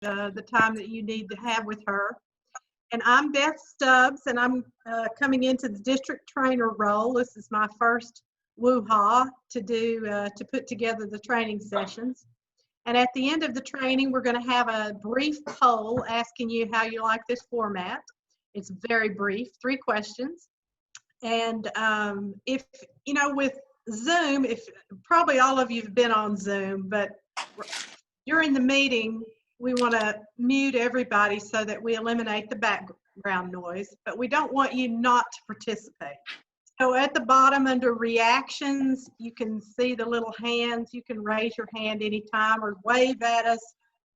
the time that you need to have with her. And I'm Beth Stubbs, and I'm coming into the district trainer role. This is my first woo-ha to put together the training sessions. And at the end of the training, we're going to have a brief poll asking you how you like this format. It's very brief, 3 questions. And if, you know, with Zoom, if probably all of you have been on Zoom, but during the meeting, we want to mute everybody so that we eliminate the background noise, but we don't want you not to participate. So at the bottom under reactions, you can see the little hands. You can raise your hand anytime or wave at us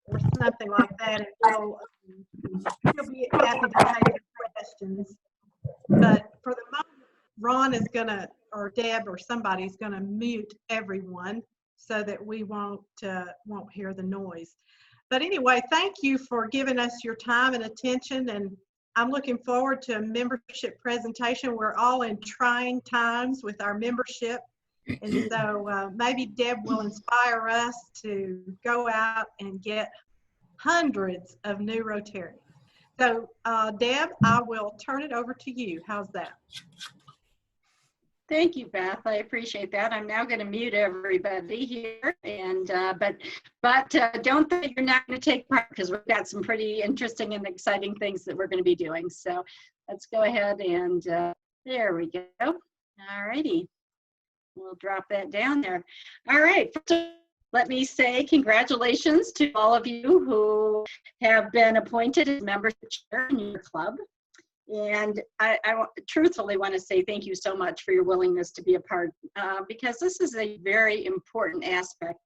or something like that, and we'll be happy to take your questions. But for the moment, Ron is going to, or Deb or somebody's going to mute everyone so that we won't hear the noise. But anyway, thank you for giving us your time and attention, and I'm looking forward to a membership presentation. We're all in trying times with our membership, and so maybe Deb will inspire us to go out and get hundreds of new Rotarians. So Deb, I will turn it over to you. How's that? Thank you, Beth. I appreciate that. I'm now going to mute everybody here, and but don't think you're not going to take part, because we've got some pretty interesting and exciting things that we're going to be doing. So let's go ahead and there we go. All righty, we'll drop that down there. All right. So let me say congratulations to all of you who have been appointed as membership chair in your club. And I truthfully want to say thank you so much for your willingness to be a part, because this is a very important aspect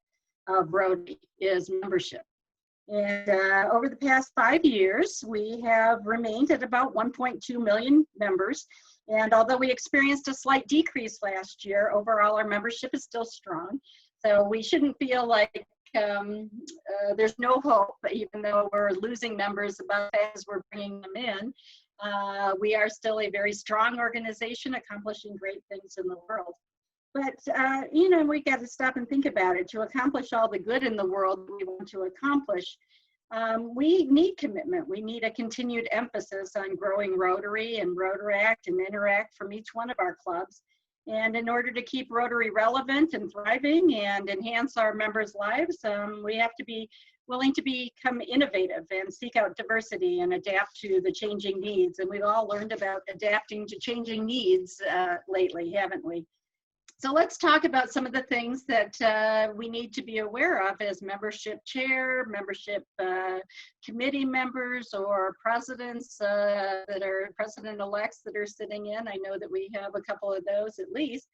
of Rotary, is membership. And over the past 5 years, we have remained at about 1.2 million members. And although we experienced a slight decrease last year, overall our membership is still strong. So we shouldn't feel like there's no hope, even though we're losing members about as we're bringing them in. We are still a very strong organization accomplishing great things in the world. But, you know, we got to stop and think about it. To accomplish all the good in the world we want to accomplish, we need commitment. We need a continued emphasis on growing Rotary and Rotaract and Interact from each one of our clubs. And in order to keep Rotary relevant and thriving and enhance our members' lives, we have to be willing to become innovative and seek out diversity and adapt to the changing needs. And we've all learned about adapting to changing needs lately, haven't we? So let's talk about some of the things that we need to be aware of as membership chair, membership committee members, or presidents that are president-elects that are sitting in. I know that we have a couple of those at least.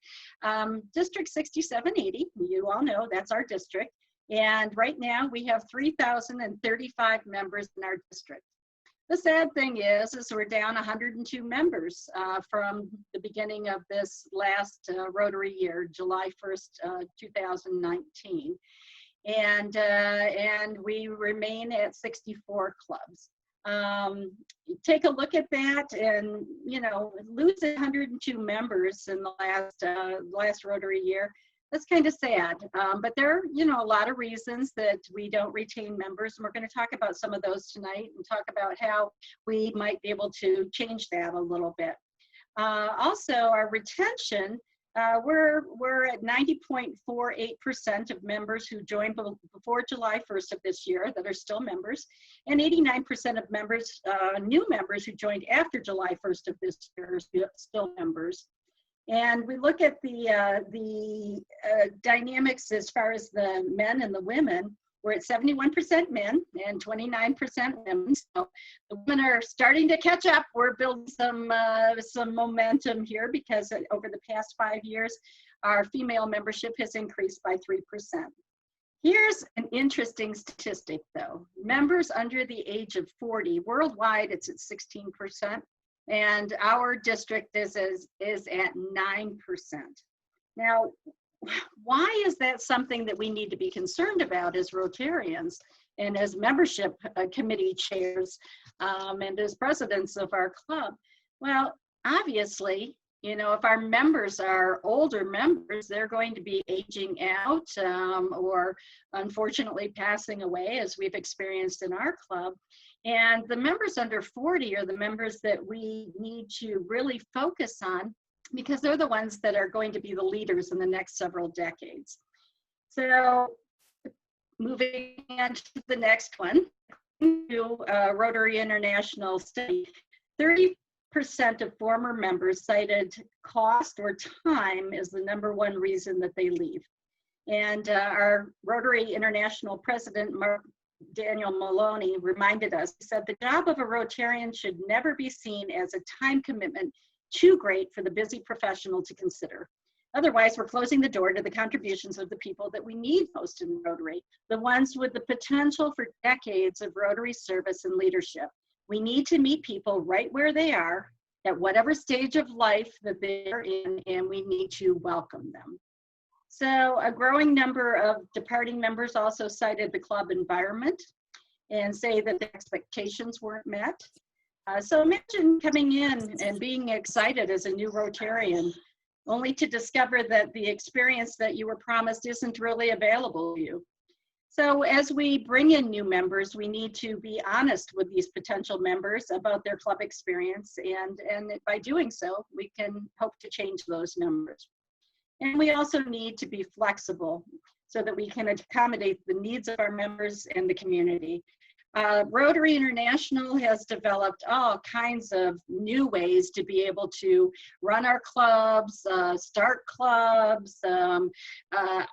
District 6780, you all know that's our district. And right now we have 3,035 members in our district. The sad thing is we're down 102 members from the beginning of this last Rotary year, July 1st, 2019. And we remain at 64 clubs. Take a look at that, and, you know, losing 102 members in the last Rotary year, that's kind of sad, but there are, you know, a lot of reasons that we don't retain members, and we're going to talk about some of those tonight and talk about how we might be able to change that a little bit. Also, our retention, we're at 90.48% of members who joined before July 1st of this year that are still members, and 89% of members, new members who joined after July 1st of this year are still members. And we look at the dynamics as far as the men and the women. We're at 71% men and 29% women. So the women are starting to catch up. We're building some momentum here, because over the past 5 years, our female membership has increased by 3%. Here's an interesting statistic though. Members under the age of 40, worldwide it's at 16%. And our district is at 9%. Now, why is that something that we need to be concerned about as Rotarians and as membership committee chairs and as presidents of our club? Well, obviously, You know, if our members are older members, they're going to be aging out or unfortunately passing away, as we've experienced in our club. And the members under 40 are the members that we need to really focus on, because they're the ones that are going to be the leaders in the next several decades. So moving on to the next one, to Rotary International study, 30% of former members cited cost or time as the #1 reason that they leave. And our Rotary International president, Daniel Maloney, reminded us, he said, the job of a Rotarian should never be seen as a time commitment too great for the busy professional to consider. Otherwise, we're closing the door to the contributions of the people that we need most in Rotary, the ones with the potential for decades of Rotary service and leadership. We need to meet people right where they are, at whatever stage of life that they're in, and we need to welcome them. So a growing number of departing members also cited the club environment and say that the expectations weren't met. So imagine coming in and being excited as a new Rotarian, only to discover that the experience that you were promised isn't really available to you. So as we bring in new members, we need to be honest with these potential members about their club experience, and by doing so, we can hope to change those numbers. And we also need to be flexible so that we can accommodate the needs of our members and the community. Rotary International has developed all kinds of new ways to be able to run our clubs, start clubs,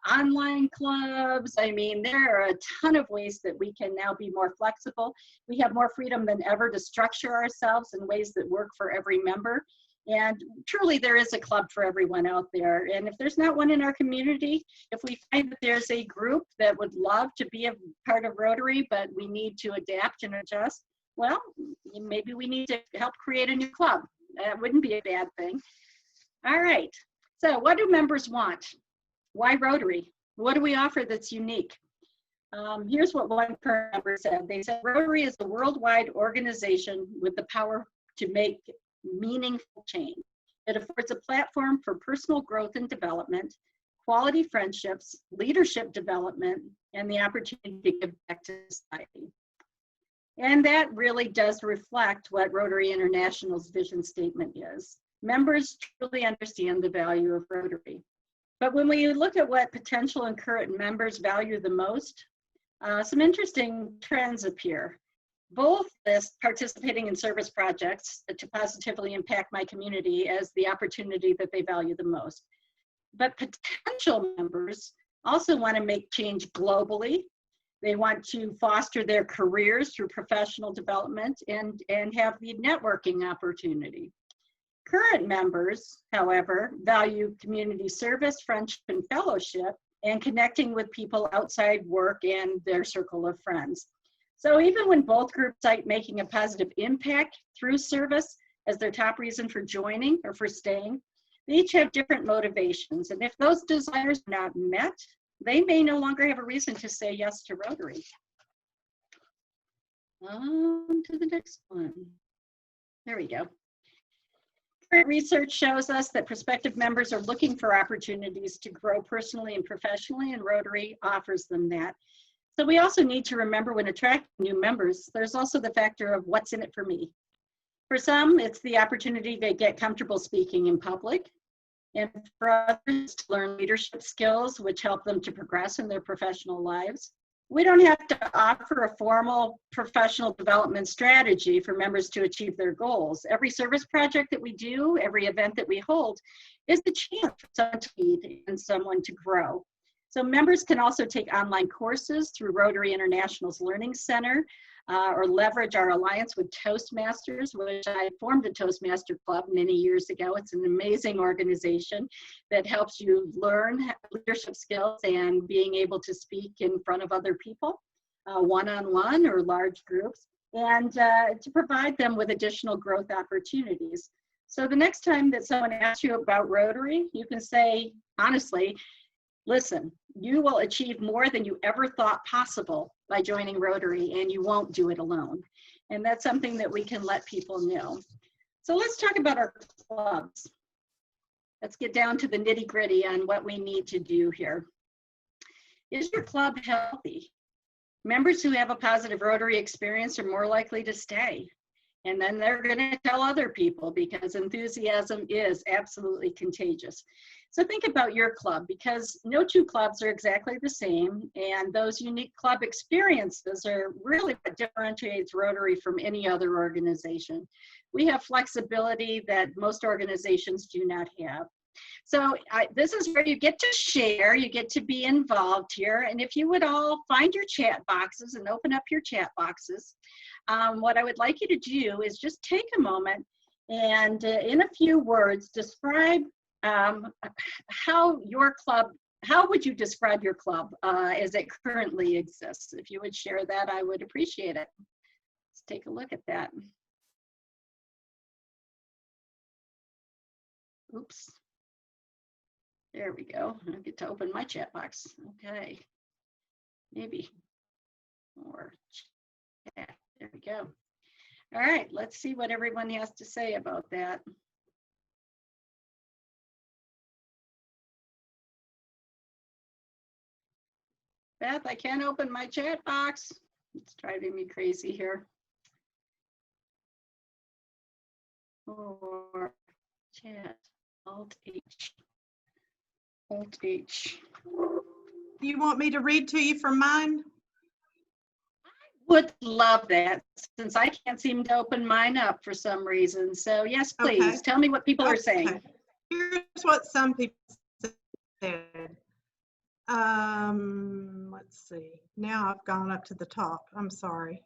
online clubs. I mean, there are a ton of ways that we can now be more flexible. We have more freedom than ever to structure ourselves in ways that work for every member. And truly, there is a club for everyone out there. And if there's not one in our community, if we find that there's a group that would love to be a part of Rotary, but we need to adapt and adjust, well, maybe we need to help create a new club. That wouldn't be a bad thing. All right. So what do members want? Why Rotary? What do we offer that's unique? Here's what one current member said. They said, Rotary is a worldwide organization with the power to make meaningful change. It affords a platform for personal growth and development, quality friendships, leadership development, and the opportunity to give back to society. And that really does reflect what Rotary International's vision statement is. Members truly understand the value of Rotary. But when we look at what potential and current members value the most, some interesting trends appear. Both list participating in service projects to positively impact my community as the opportunity that they value the most. But potential members also want to make change globally. They want to foster their careers through professional development and have the networking opportunity. Current members, however, value community service, friendship, and fellowship, and connecting with people outside work and their circle of friends. So even when both groups cite making a positive impact through service as their top reason for joining or for staying, they each have different motivations. And if those desires are not met, they may no longer have a reason to say yes to Rotary. On to the next one. There we go. Current research shows us that prospective members are looking for opportunities to grow personally and professionally, and Rotary offers them that. So we also need to remember when attracting new members, there's also the factor of what's in it for me. For some, it's the opportunity to get comfortable speaking in public, and for others to learn leadership skills which help them to progress in their professional lives. We don't have to offer a formal professional development strategy for members to achieve their goals. Every service project that we do, every event that we hold, is the chance for someone to lead and someone to grow. So members can also take online courses through Rotary International's Learning Center or leverage our alliance with Toastmasters, which I formed a Toastmaster club many years ago. It's an amazing organization that helps you learn leadership skills and being able to speak in front of other people, one-on-one or large groups, and to provide them with additional growth opportunities. So the next time that someone asks you about Rotary, you can say, honestly, listen, you will achieve more than you ever thought possible by joining Rotary, and you won't do it alone. And that's something that we can let people know. So let's talk about our clubs. let's get down to the nitty-gritty on what we need to do here. Is your club healthy? Members who have a positive Rotary experience are more likely to stay. And then they're going to tell other people, because enthusiasm is absolutely contagious. So think about your club, because no two clubs are exactly the same, and those unique club experiences are really what differentiates Rotary from any other organization. We have flexibility that most organizations do not have. So this is where you get to share, you get to be involved here, and if you would all find your chat boxes and open up your chat boxes, what I would like you to do is just take a moment and in a few words describe how your club, how would you describe your club as it currently exists? If you would share that, I would appreciate it. Let's take a look at that. Oops. There we go. I get to open my chat box. Okay. Maybe more chat. There we go. All right, let's see what everyone has to say about that. Beth, I can't open my chat box. It's driving me crazy here. Or chat, Alt H. Alt H. You want me to read to you from mine? Would love that, since I can't seem to open mine up for some reason. So yes, please, Okay. Tell me what people are saying. Here's what some people said. Let's see. Now I've gone up to the top. I'm sorry.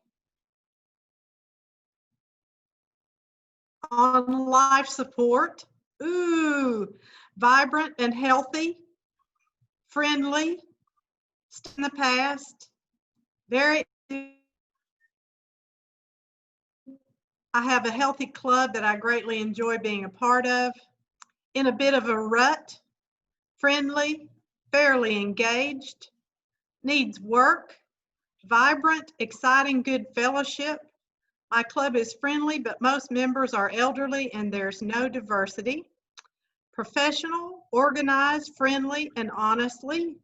On life support. Ooh, vibrant and healthy, friendly, in the past, very. I have a healthy club that I greatly enjoy being a part of. In a bit of a rut, friendly, fairly engaged, needs work, vibrant, exciting, good fellowship. My club is friendly, but most members are elderly and there's no diversity. Professional, organized, friendly, and honestly.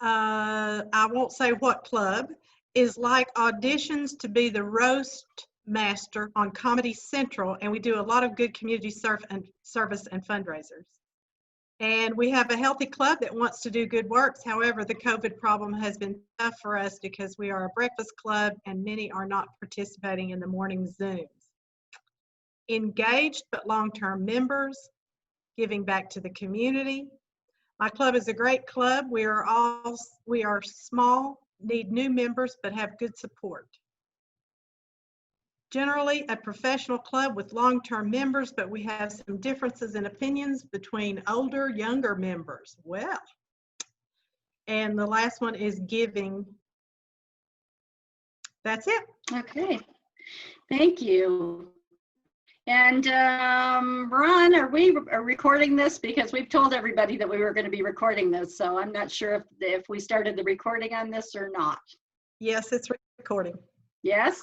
I won't say what club, is like auditions to be the roast master on Comedy Central, and we do a lot of good community service and fundraisers. And we have a healthy club that wants to do good works. However, the COVID problem has been tough for us because we are a breakfast club and many are not participating in the morning Zooms. Engaged but long-term members, giving back to the community. My club is a great club. We are small, need new members, but have good support. Generally a professional club with long-term members, but we have some differences in opinions between older, younger members. Well, and the last one is giving. That's it. Okay, thank you. And Ron, are we recording this? Because we've told everybody that we were going to be recording this, so I'm not sure if we started the recording on this or not. Yes, it's recording. Yes,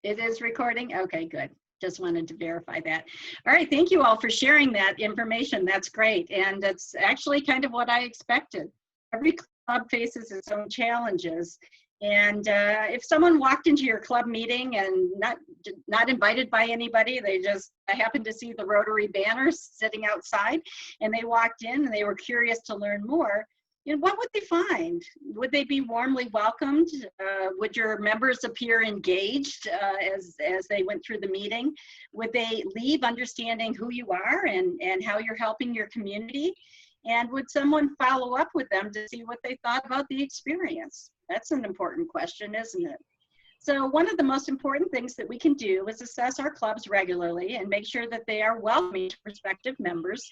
it is recording? Okay, good. Just wanted to verify that. All right, thank you all for sharing that information. That's great, and it's actually kind of what I expected. Every club faces its own challenges. And if someone walked into your club meeting and not invited by anybody, they just happened to see the Rotary banners sitting outside, and they walked in and they were curious to learn more, you know, what would they find? Would they be warmly welcomed? Would your members appear engaged as they went through the meeting? Would they leave understanding who you are and how you're helping your community? And would someone follow up with them to see what they thought about the experience? That's an important question, isn't it? So one of the most important things that we can do is assess our clubs regularly and make sure that they are welcoming to prospective members.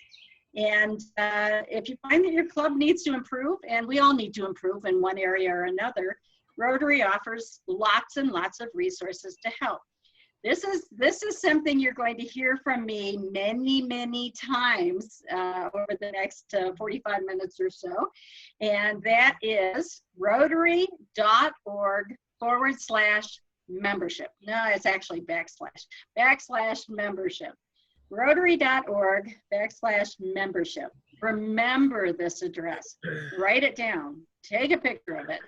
And if you find that your club needs to improve, and we all need to improve in one area or another, Rotary offers lots and lots of resources to help. This is something you're going to hear from me many, many times over the next 45 minutes or so. And that is rotary.org/membership. No, it's actually /membership. Rotary.org/membership. Remember this address. Write it down. Take a picture of it.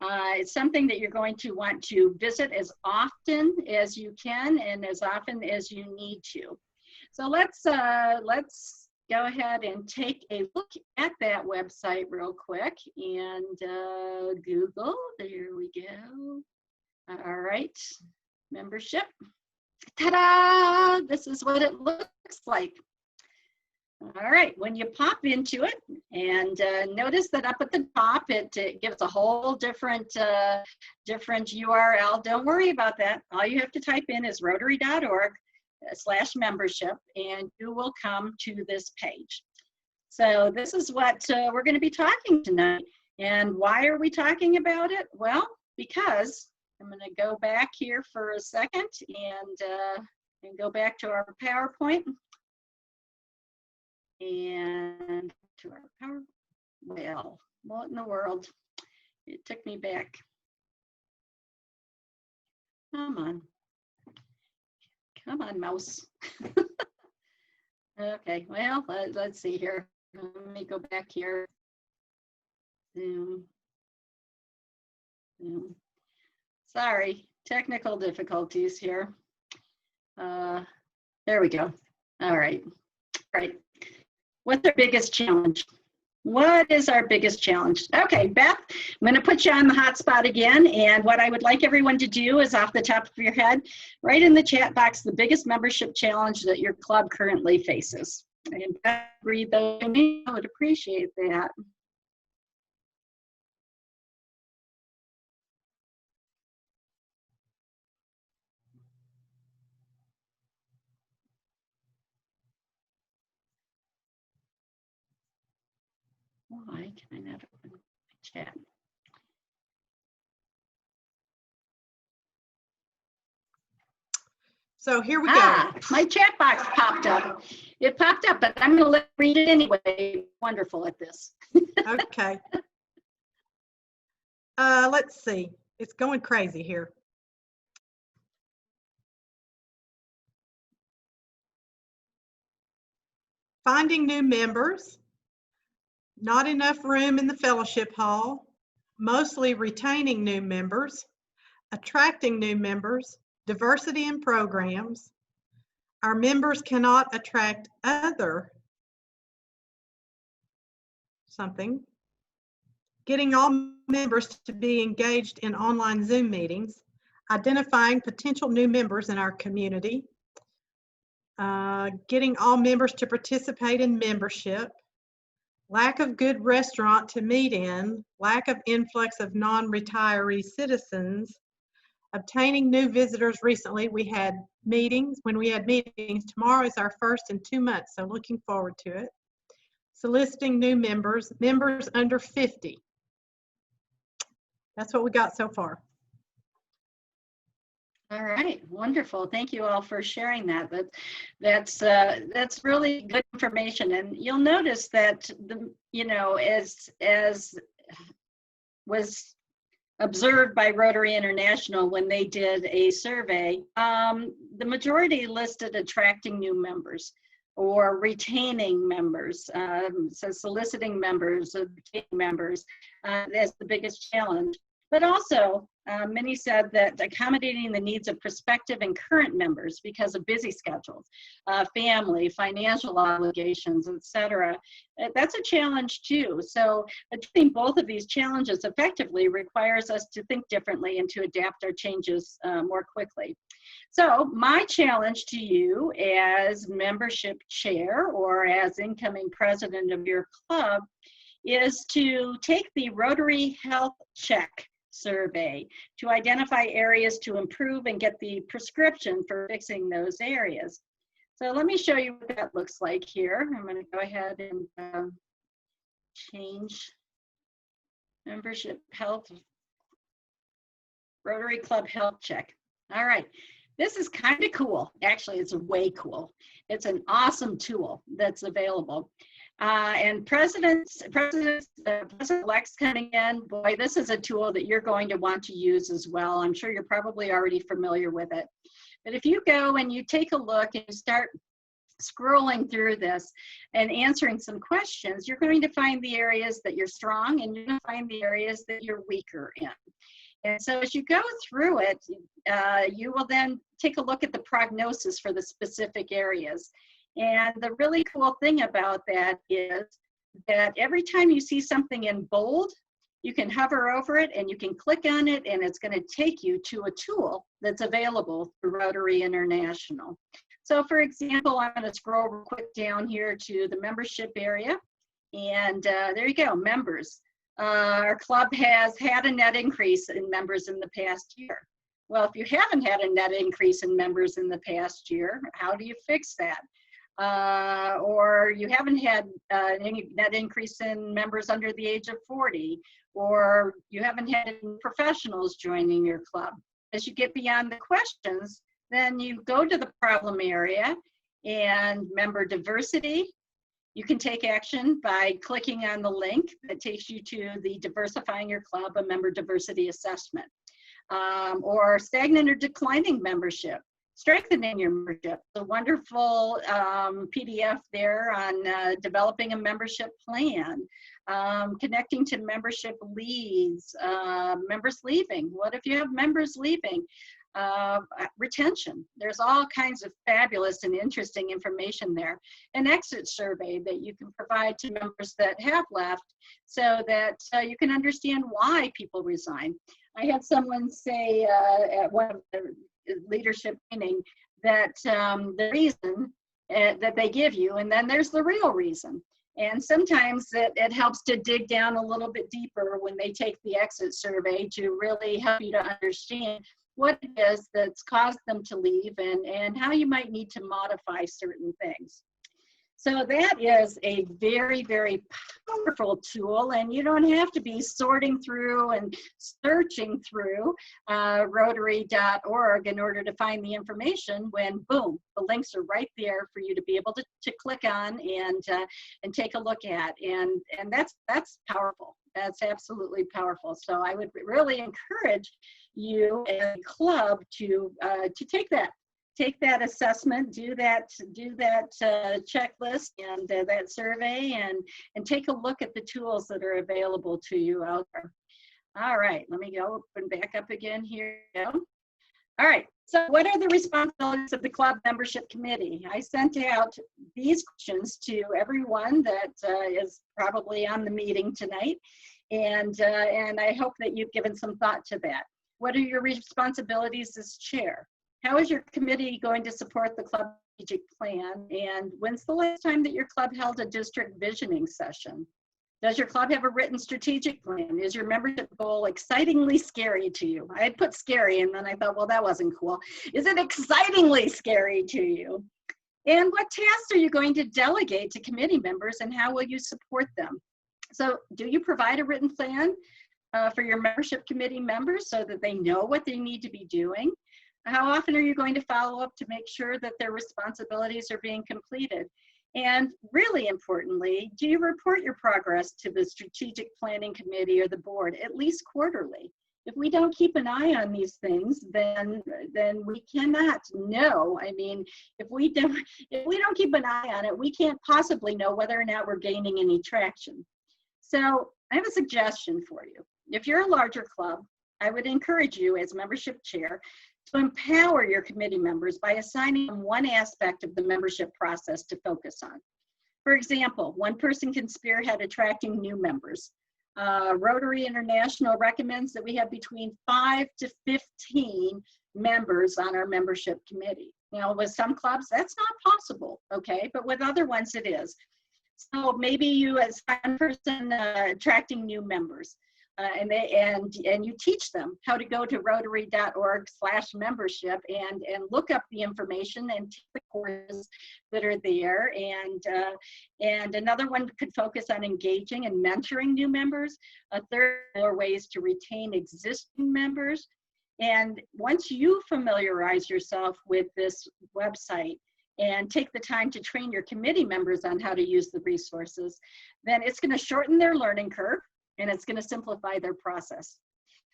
It's something that you're going to want to visit as often as you can and as often as you need to. So let's go ahead and take a look at that website real quick and Google. There we go. All right, membership. Ta-da! This is what it looks like. All right, when you pop into it, and notice that up at the top, it gives a whole different URL. Don't worry about that. All you have to type in is rotary.org/membership, and you will come to this page. So this is what we're going to be talking tonight. And why are we talking about it? Well, because I'm going to go back here for a second and go back to our PowerPoint. And to our power, well, what in the world? It took me back. Come on, mouse. Okay, well, let's see here. Let me go back here. Zoom. Sorry, technical difficulties here. There we go. All right. What's our biggest challenge? What is our biggest challenge? Okay, Beth, I'm going to put you on the hot spot again. And what I would like everyone to do is off the top of your head, write in the chat box the biggest membership challenge that your club currently faces. And Beth, read those to me. I would appreciate that. Why can I not open my chat? So here we go. My chat box popped up. It popped up, but I'm going to read it anyway. Wonderful at this. Okay. Let's see. It's going crazy here. Finding new members. Not enough room in the fellowship hall. Mostly retaining new members. Attracting new members. Diversity in programs. Our members cannot attract other something. Getting all members to be engaged in online Zoom meetings. Identifying potential new members in our community. Getting all members to participate in membership. Lack of good restaurant to meet in. Lack of influx of non-retiree citizens. Obtaining new visitors recently. We had meetings. When we had meetings, tomorrow is our first in 2 months, so looking forward to it. Soliciting new members, members under 50. That's what we got so far. All right, wonderful. Thank you all for sharing that. That's really good information, and you'll notice that as was observed by Rotary International when they did a survey, the majority listed attracting new members or retaining members, so soliciting members, retaining members as the biggest challenge. But also, many said that accommodating the needs of prospective and current members because of busy schedules, family, financial obligations, etc. That's a challenge too. So addressing both of these challenges effectively requires us to think differently and to adapt our changes more quickly. So my challenge to you as membership chair or as incoming president of your club is to take the Rotary Health Check survey to identify areas to improve and get the prescription for fixing those areas. So let me show you what that looks like here. I'm going to go ahead and change membership health, Rotary Club Health Check. All right, this is kind of cool. Actually, it's way cool. It's an awesome tool that's available. And President-elect's coming in, boy, this is a tool that you're going to want to use as well. I'm sure you're probably already familiar with it. But if you go and you take a look and start scrolling through this and answering some questions, you're going to find the areas that you're strong and you're going to find the areas that you're weaker in. And so as you go through it, you will then take a look at the prognosis for the specific areas. And the really cool thing about that is that every time you see something in bold, you can hover over it and you can click on it, and it's going to take you to a tool that's available through Rotary International. So for example, I'm going to scroll real quick down here to the membership area, and there you go, members. Our club has had a net increase in members in the past year. Well, if you haven't had a net increase in members in the past year, how do you fix that? Or you haven't had any net increase in members under the age of 40, or you haven't had any professionals joining your club. As you get beyond the questions, then you go to the problem area and member diversity. You can take action by clicking on the link that takes you to the Diversifying Your Club, a member diversity assessment. Or stagnant or declining membership. Strengthening your membership, the wonderful PDF there on developing a membership plan, connecting to membership leads, members leaving. What if you have members leaving? Retention. There's all kinds of fabulous and interesting information there. An exit survey that you can provide to members that have left so that you can understand why people resign. I had someone say at one of the leadership training that the reason that they give you, and then there's the real reason. And sometimes it helps to dig down a little bit deeper when they take the exit survey to really help you to understand what it is that's caused them to leave and how you might need to modify certain things. So that is a very, very powerful tool, and you don't have to be sorting through and searching through Rotary.org in order to find the information when, boom, the links are right there for you to be able to click on and take a look at. And that's powerful. That's absolutely powerful. So I would really encourage you as a club to take that assessment, do that checklist and that survey, and take a look at the tools that are available to you out there. All right, let me go open back up again here. All right, so what are the responsibilities of the club membership committee? I sent out these questions to everyone that is probably on the meeting tonight, and I hope that you've given some thought to that. What are your responsibilities as chair? How is your committee going to support the club strategic plan? And when's the last time that your club held a district visioning session? Does your club have a written strategic plan? Is your membership goal excitingly scary to you? I had put scary and then I thought, well, that wasn't cool. Is it excitingly scary to you? And what tasks are you going to delegate to committee members and how will you support them? So do you provide a written plan for your membership committee members so that they know what they need to be doing? How often are you going to follow up to make sure that their responsibilities are being completed? And really importantly, do you report your progress to the strategic planning committee or the board at least quarterly? If we don't keep an eye on these things, then we cannot know. I mean, if we don't keep an eye on it, we can't possibly know whether or not we're gaining any traction. So I have a suggestion for you. If you're a larger club, I would encourage you as membership chair to empower your committee members by assigning them one aspect of the membership process to focus on. For example, one person can spearhead attracting new members. Rotary International recommends that we have between 5 to 15 members on our membership committee. Now, with some clubs, that's not possible, okay? But with other ones, it is. So maybe you as one person attracting new members. And you teach them how to go to rotary.org/membership and look up the information and take the courses that are there. And another one could focus on engaging and mentoring new members. A third are ways to retain existing members. And once you familiarize yourself with this website and take the time to train your committee members on how to use the resources, then it's going to shorten their learning curve. And it's going to simplify their process.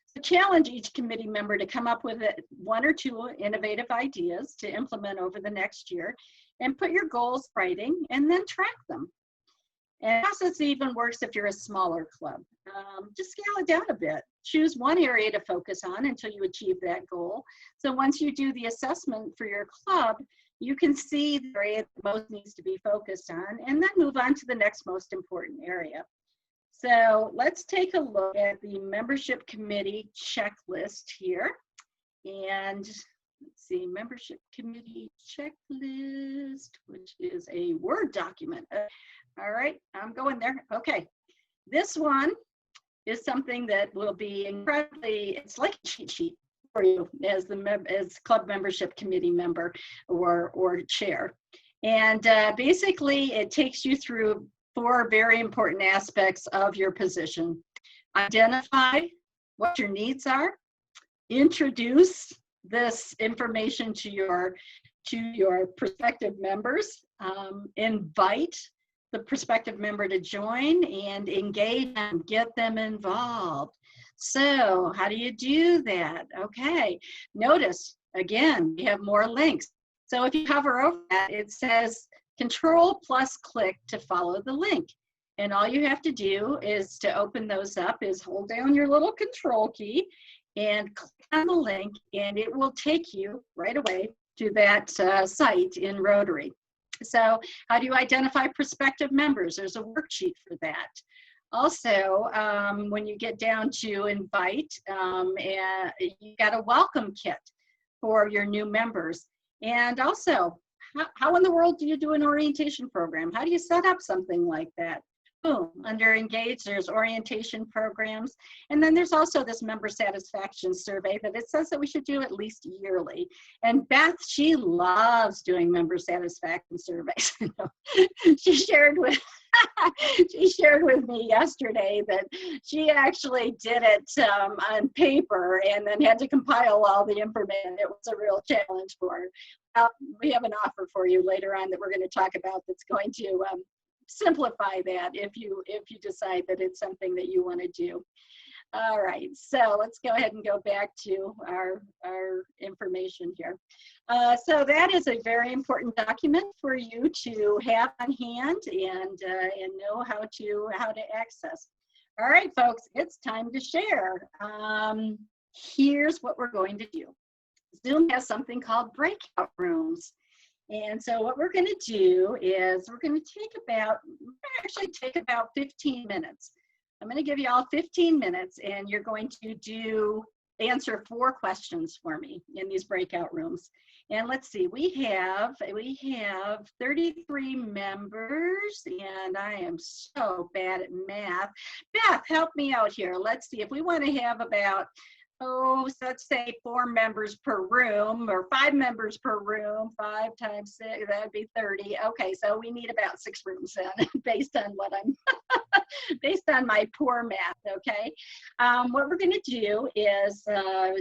So challenge each committee member to come up with one or two innovative ideas to implement over the next year. and put your goals in writing and then track them. And process even works if you're a smaller club. Just scale it down a bit. Choose one area to focus on until you achieve that goal. So once you do the assessment for your club, you can see the area that most needs to be focused on and then move on to the next most important area. So let's take a look at the membership committee checklist here. And let's see, membership committee checklist, which is a Word document. All right, I'm going there. Okay, this one is something that will be incredibly, it's like a cheat sheet for you as club membership committee member or chair. And basically it takes you through 4 very important aspects of your position. Identify what your needs are, introduce this information to your prospective members, invite the prospective member to join and engage and get them involved. So how do you do that? Okay, notice again, we have more links. So if you hover over that, it says Control plus click to follow the link. And all you have to do is to open those up is hold down your little control key and click on the link, and it will take you right away to that site in Rotary. So how do you identify prospective members? There's a worksheet for that. Also, when you get down to invite, you got a welcome kit for your new members. And also, how in the world do you do an orientation program? How do you set up something like that? Boom, under Engage, there's orientation programs. And then there's also this member satisfaction survey that it says that we should do at least yearly. And Beth, she loves doing member satisfaction surveys. She shared with me yesterday that she actually did it on paper and then had to compile all the information. It was a real challenge for her. We have an offer for you later on that we're going to talk about that's going to simplify that if you decide that it's something that you want to do. All right, so let's go ahead and go back to our information here. So that is a very important document for you to have on hand and know how to access. All right, folks, it's time to share. Here's what we're going to do. Zoom has something called breakout rooms. And so what we're going to do is we're going to take about 15 minutes. I'm going to give you all 15 minutes and you're going to answer 4 questions for me in these breakout rooms. And let's see, we have 33 members and I am so bad at math. Beth, help me out here. Let's see if we want to have about, so let's say 4 members per room or 5 members per room, 5 times 6, that'd be 30. Okay, so we need about 6 rooms then, based on what I'm, based on my poor math, okay? What we're gonna do is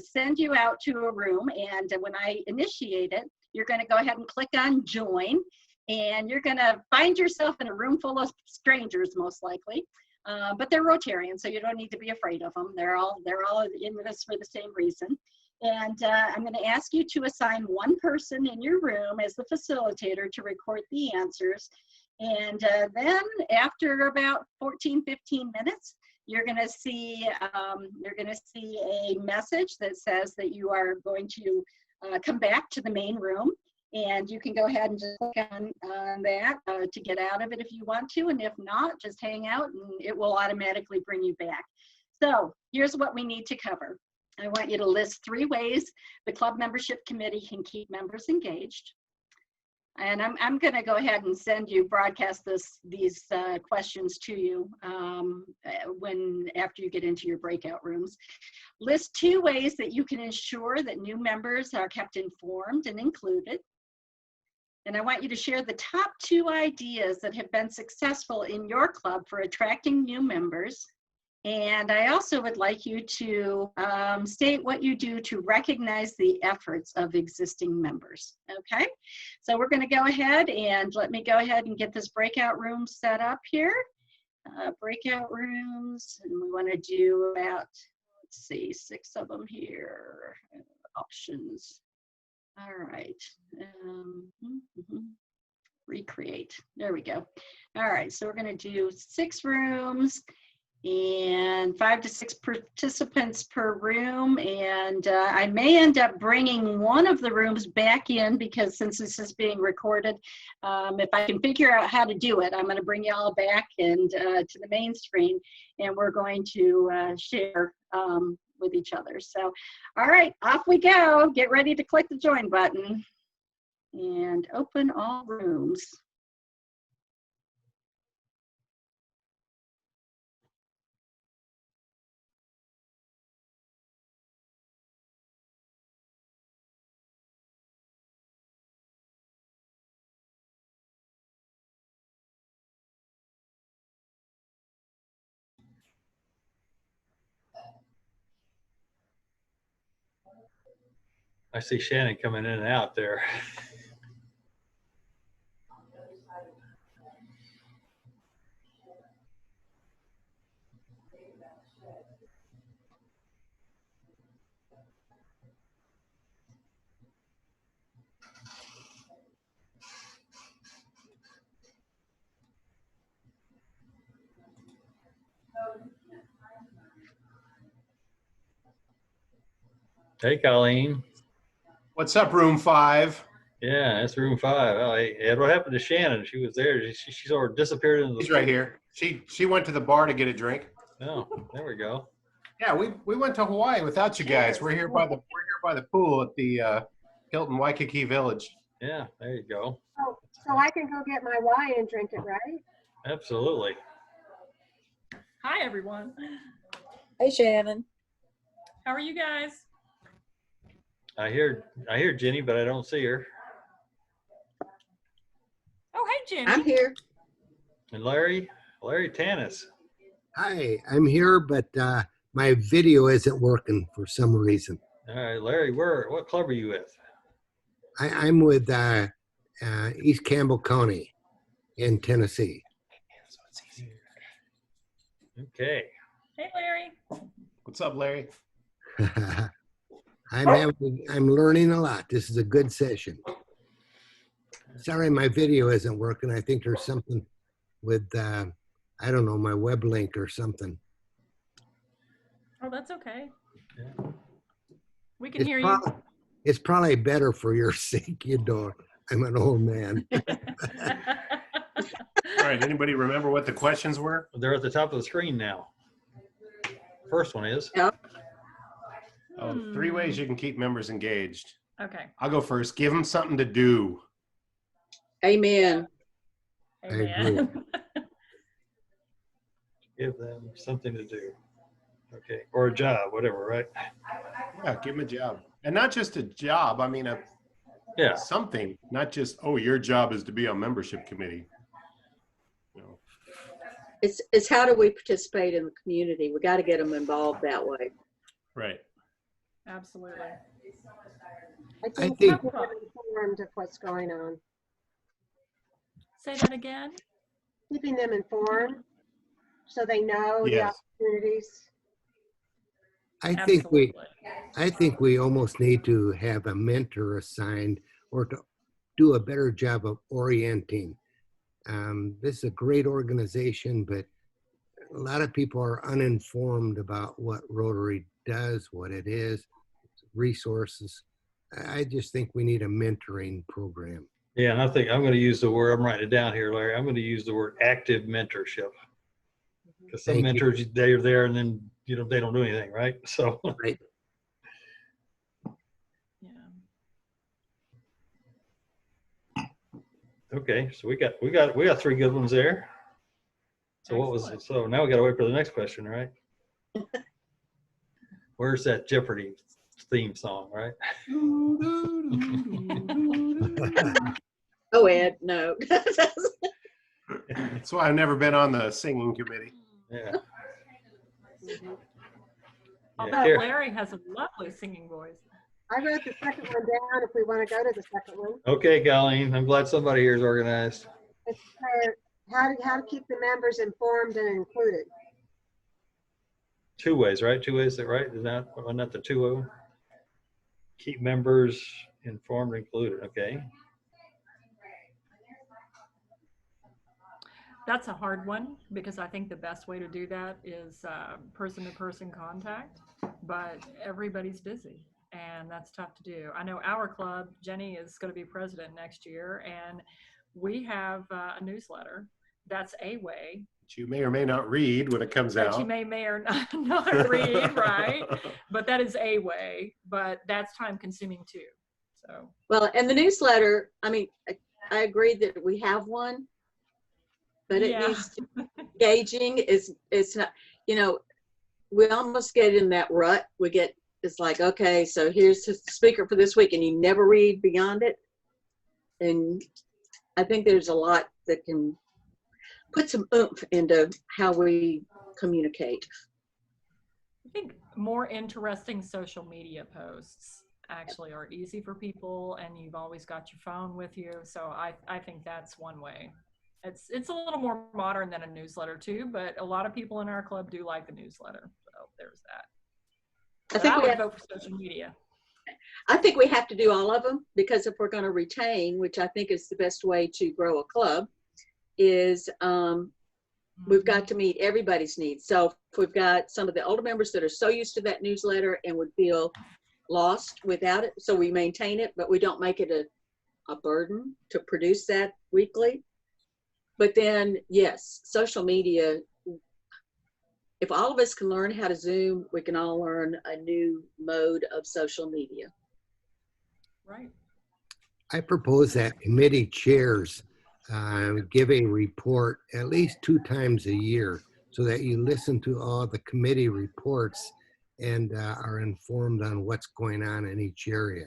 send you out to a room, and when I initiate it, you're gonna go ahead and click on join, and you're gonna find yourself in a room full of strangers, most likely. But they're Rotarians, so you don't need to be afraid of them. They're all in this for the same reason. And I'm going to ask you to assign 1 person in your room as the facilitator to record the answers. And then after about 15 minutes, you're going to see a message that says that you are going to come back to the main room. And you can go ahead and just click on that to get out of it if you want to. And if not, just hang out and it will automatically bring you back. So here's what we need to cover. I want you to list 3 ways the club membership committee can keep members engaged. And I'm going to go ahead and broadcast these questions to you after you get into your breakout rooms. List 2 ways that you can ensure that new members are kept informed and included. And I want you to share the top 2 ideas that have been successful in your club for attracting new members. And I also would like you to state what you do to recognize the efforts of existing members, okay? So we're gonna go ahead and let me go ahead and get this breakout room set up here. Breakout rooms, and we wanna do about, let's see, 6 of them here, options. All right. recreate. There we go. All right, so we're going to do 6 rooms and 5 to 6 participants per room. And I may end up bringing one of the rooms back in, because since this is being recorded, if I can figure out how to do it, I'm going to bring you all back and to the main screen, and we're going to share with each other. So, all right, off we go. Get ready to click the join button and open all rooms. I see Shannon coming in and out there. Hey, Colleen. What's up, room 5? Yeah, that's room 5. Oh, hey, Ed, what happened to Shannon? She was there. She sort of disappeared into the. She's right here. She went to the bar to get a drink. Oh, there we go. Yeah, we went to Hawaii without you guys. We're here by the pool at the Hilton Waikiki Village. Yeah, there you go. Oh, so I can go get my wine and drink it, right? Absolutely. Hi, everyone. Hey, Shannon. How are you guys? I hear Jenny, but I don't see her. Oh, hey, Jenny. I'm here. And Larry Tanis. Hi, I'm here, but my video isn't working for some reason. All right, Larry, what club are you with? I'm with East Campbell County in Tennessee. Okay. Hey, Larry. What's up, Larry? I'm learning a lot. This is a good session. Sorry, my video isn't working. I think there's something with I don't know, my web link or something. Oh, that's okay. Yeah. We can hear you. It's probably better for your sake, you know. I'm an old man. All right, anybody remember what the questions were? They're at the top of the screen now. First one is. Oh, 3 ways you can keep members engaged. Okay. I'll go first. Give them something to do. Amen. Amen. Give them something to do. Okay. Or a job, whatever, right? Yeah, give them a job. And not just a job. I mean, Yeah. something. Not just, oh, your job is to be on membership committee. You know. It's how do we participate in the community? We got to get them involved that way. Right. Absolutely. I think- keeping them informed of what's going on. Say that again. Keeping them informed so they know the Yes. opportunities. Absolutely. I think we almost need to have a mentor assigned or to do a better job of orienting. This is a great organization, but a lot of people are uninformed about what Rotary does, what it is, resources. I just think we need a mentoring program. Yeah, and I think I'm going to use the word, I'm writing it down here, Larry. I'm going to use the word active mentorship. Because some Thank you. mentors, they're there and then, they don't do anything, right? So. Right. Yeah. Okay, so we got 3 good ones there. So what was it? So now we got to wait for the next question, right? Where's that Jeopardy theme song, right? Oh, Ed, no. That's why I've never been on the singing committee. Yeah. I'll Yeah, bet here. Larry has a lovely singing voice. I wrote the second one down if we want to go to the second one. Okay, Colleen, I'm glad somebody here is organized. It's how to keep the members informed and included. 2 ways, right? 2 ways, right? Is that not the 2 of them? Keep members informed and included. Okay. That's a hard one because I think the best way to do that is person-to-person contact, but everybody's busy and that's tough to do. I know our club, Jenny is going to be president next year, and we have a newsletter. That's a way That you may or may not read when it comes that out. you may or not read, right? But that is a way, but that's time consuming too. So, Well, and the newsletter, I mean, I agree that we have one, but it yeah. needs to be engaging. It's not, you know, we almost get in that rut. It's like, okay, so here's the speaker for this week, and you never read beyond it. And I think there's a lot that can put some oomph into how we communicate. I think more interesting social media posts actually are easy for people, and you've always got your phone with you. So I think that's one way. It's a little more modern than a newsletter too, but a lot of people in our club do like the newsletter. So there's that. I think would vote for social media. I think we have to do all of them, because if we're going to retain, which I think is the best way to grow a club, is we've got to meet everybody's needs. So if we've got some of the older members that are so used to that newsletter and would feel lost without it, so we maintain it, but we don't make it a burden to produce that weekly. But then, yes, social media, if all of us can learn how to Zoom, we can all learn a new mode of social media. Right. I propose that committee chairs give a report at least 2 times a year so that you listen to all the committee reports and are informed on what's going on in each area.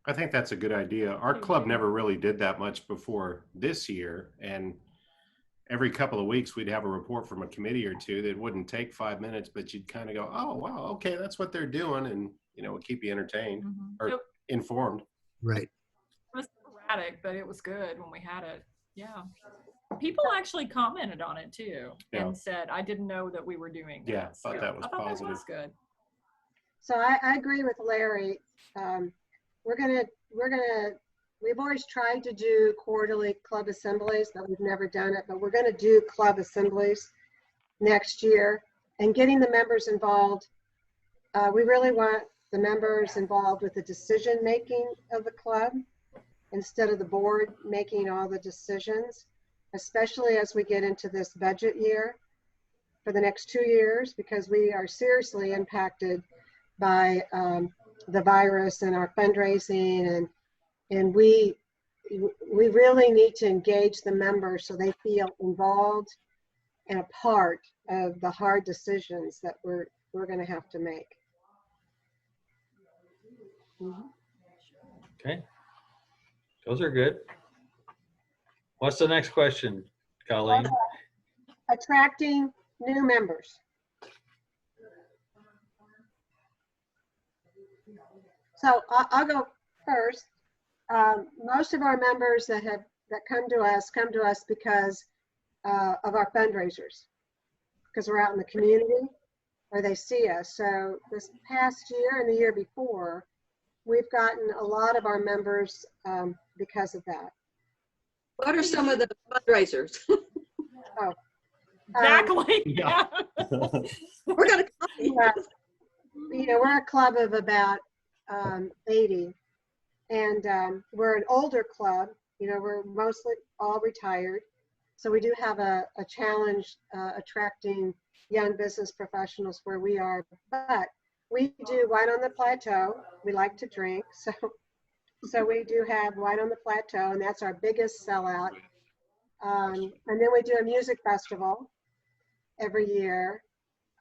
I think that's a good idea. Our club never really did that much before this year, and every couple of weeks we'd have a report from a committee or two that wouldn't take 5 minutes, but you'd kind of go, oh, wow, okay, that's what they're doing, and you know, it would keep you entertained or informed. Right. It was sporadic, but it was good when we had it. Yeah. People actually commented on it too, and said, I didn't know that we were doing that. Yeah, I thought that was positive. That was good. So I agree with Larry. We've always tried to do quarterly club assemblies, but we've never done it. But we're going to do club assemblies next year, and getting the members involved. We really want the members involved with the decision making of the club instead of the board making all the decisions, especially as we get into this budget year for the next 2 years, because we are seriously impacted by the virus and our fundraising, and we really need to engage the members so they feel involved and a part of the hard decisions that we're going to have to make. Okay. Those are good. What's the next question, Colleen? Attracting new members. So I'll go first. Most of our members that come to us because of our fundraisers, because we're out in the community or they see us. So this past year and the year before, we've gotten a lot of our members because of that. What are some of the fundraisers? Exactly. Yeah. We're going to we're a club of about 80, and we're an older club. We're mostly all retired, so we do have a challenge attracting young business professionals where we are. But we do Wine on the Plateau. We like to drink, so we do have Wine on the Plateau, and that's our biggest sellout. And then we do a music festival every year.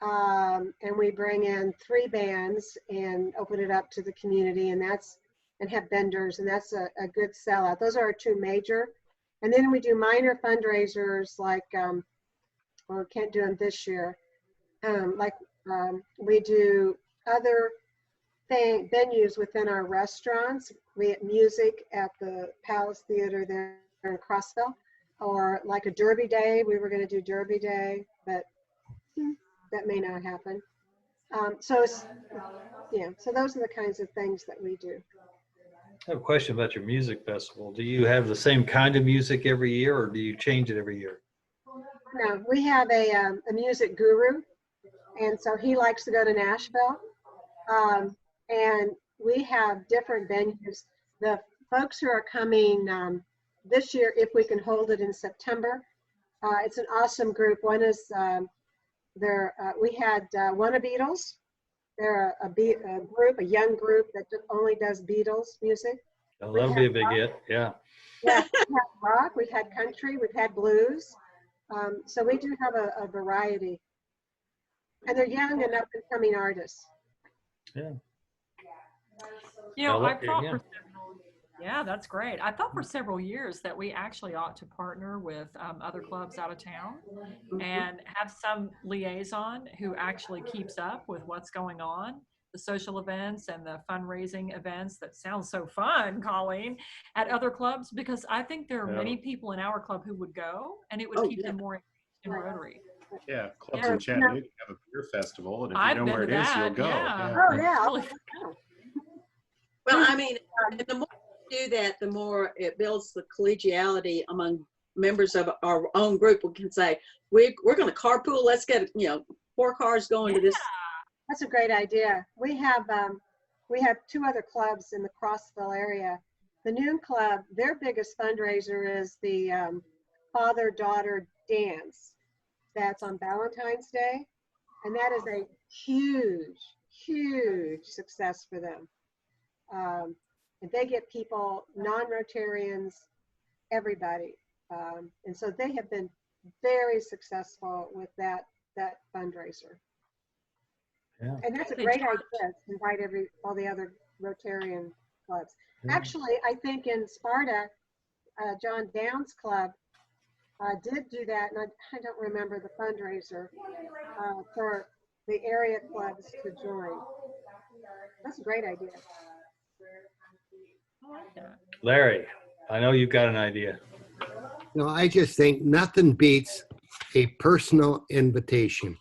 And we bring in 3 bands and open it up to the community, and have vendors, and that's a good sellout. Those are our 2 major. And then we do minor fundraisers like, we can't do them this year. We do other venues within our restaurants. We have music at the Palace Theater there in Crossville, or like a Derby Day. We were going to do Derby Day, but that may not happen. So those are the kinds of things that we do. I have a question about your music festival. Do you have the same kind of music every year, or do you change it every year? No, we have a music guru, and so he likes to go to Nashville. And we have different venues. The folks who are coming this year, if we can hold it in September, it's an awesome group. One is we had Wanna Beatles. They're a group, a young group that only does Beatles music. Oh, We that'll be a have big rock. hit. Yeah. Yeah, we've had rock, we've had country, we've had blues. So we do have a variety. And they're young and up and coming artists. Yeah. You know, I I like it, thought yeah. for several, yeah, that's great. I thought for several years that we actually ought to partner with other clubs out of town and have some liaison who actually keeps up with what's going on, the social events and the fundraising events that sound so fun, Colleen, at other clubs, because I think there are Yeah. many people in our club who would go and it would Oh, keep yeah. them more engaged in Rotary. Yeah, clubs Yeah. in Chattanooga have a beer festival, and if you I've know been where to it is, you'll that, go. yeah. Oh, It's yeah. really Well, I mean, and the more we do that, the more it builds the collegiality among members of our own group. We can say, we're going to carpool. Let's get, 4 cars going to this. That's a great idea. We have 2 other clubs in the Crossville area. The Noon Club, their biggest fundraiser is the father-daughter dance. That's on Valentine's Day. And that is a huge, huge success for them. And they get people, non-Rotarians, everybody. And so they have been very successful with that fundraiser. Yeah. And that's a They great charge- idea to invite all the other Rotarian clubs. Yeah. Actually, I think in Sparta, John Downs Club did do that, and I don't remember the fundraiser for the area clubs to join. That's a great idea. I like that. Larry, I know you've got an idea. No, I just think nothing beats a personal invitation.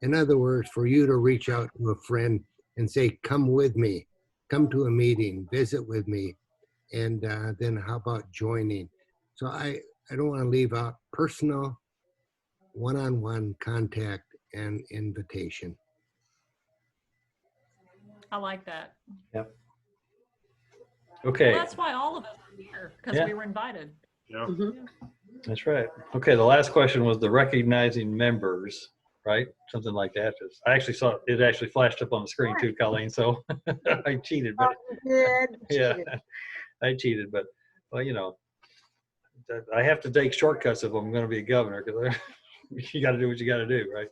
In other words, for you to reach out to a friend and say, come with me, come to a meeting, visit with me, and then how about joining? So I don't want to leave out personal, one-on-one contact and invitation. I like that. Okay. Well, that's why all of us are here, because Yeah. we were invited. Yeah. That's right. Okay, the last question was the recognizing members, right? Something like that. I actually saw it actually flashed up on the screen too, Colleen, so I cheated, but Good. yeah, Cheated. I cheated, but well, I have to take shortcuts if I'm going to be a governor, because you got to do what you got to do, right?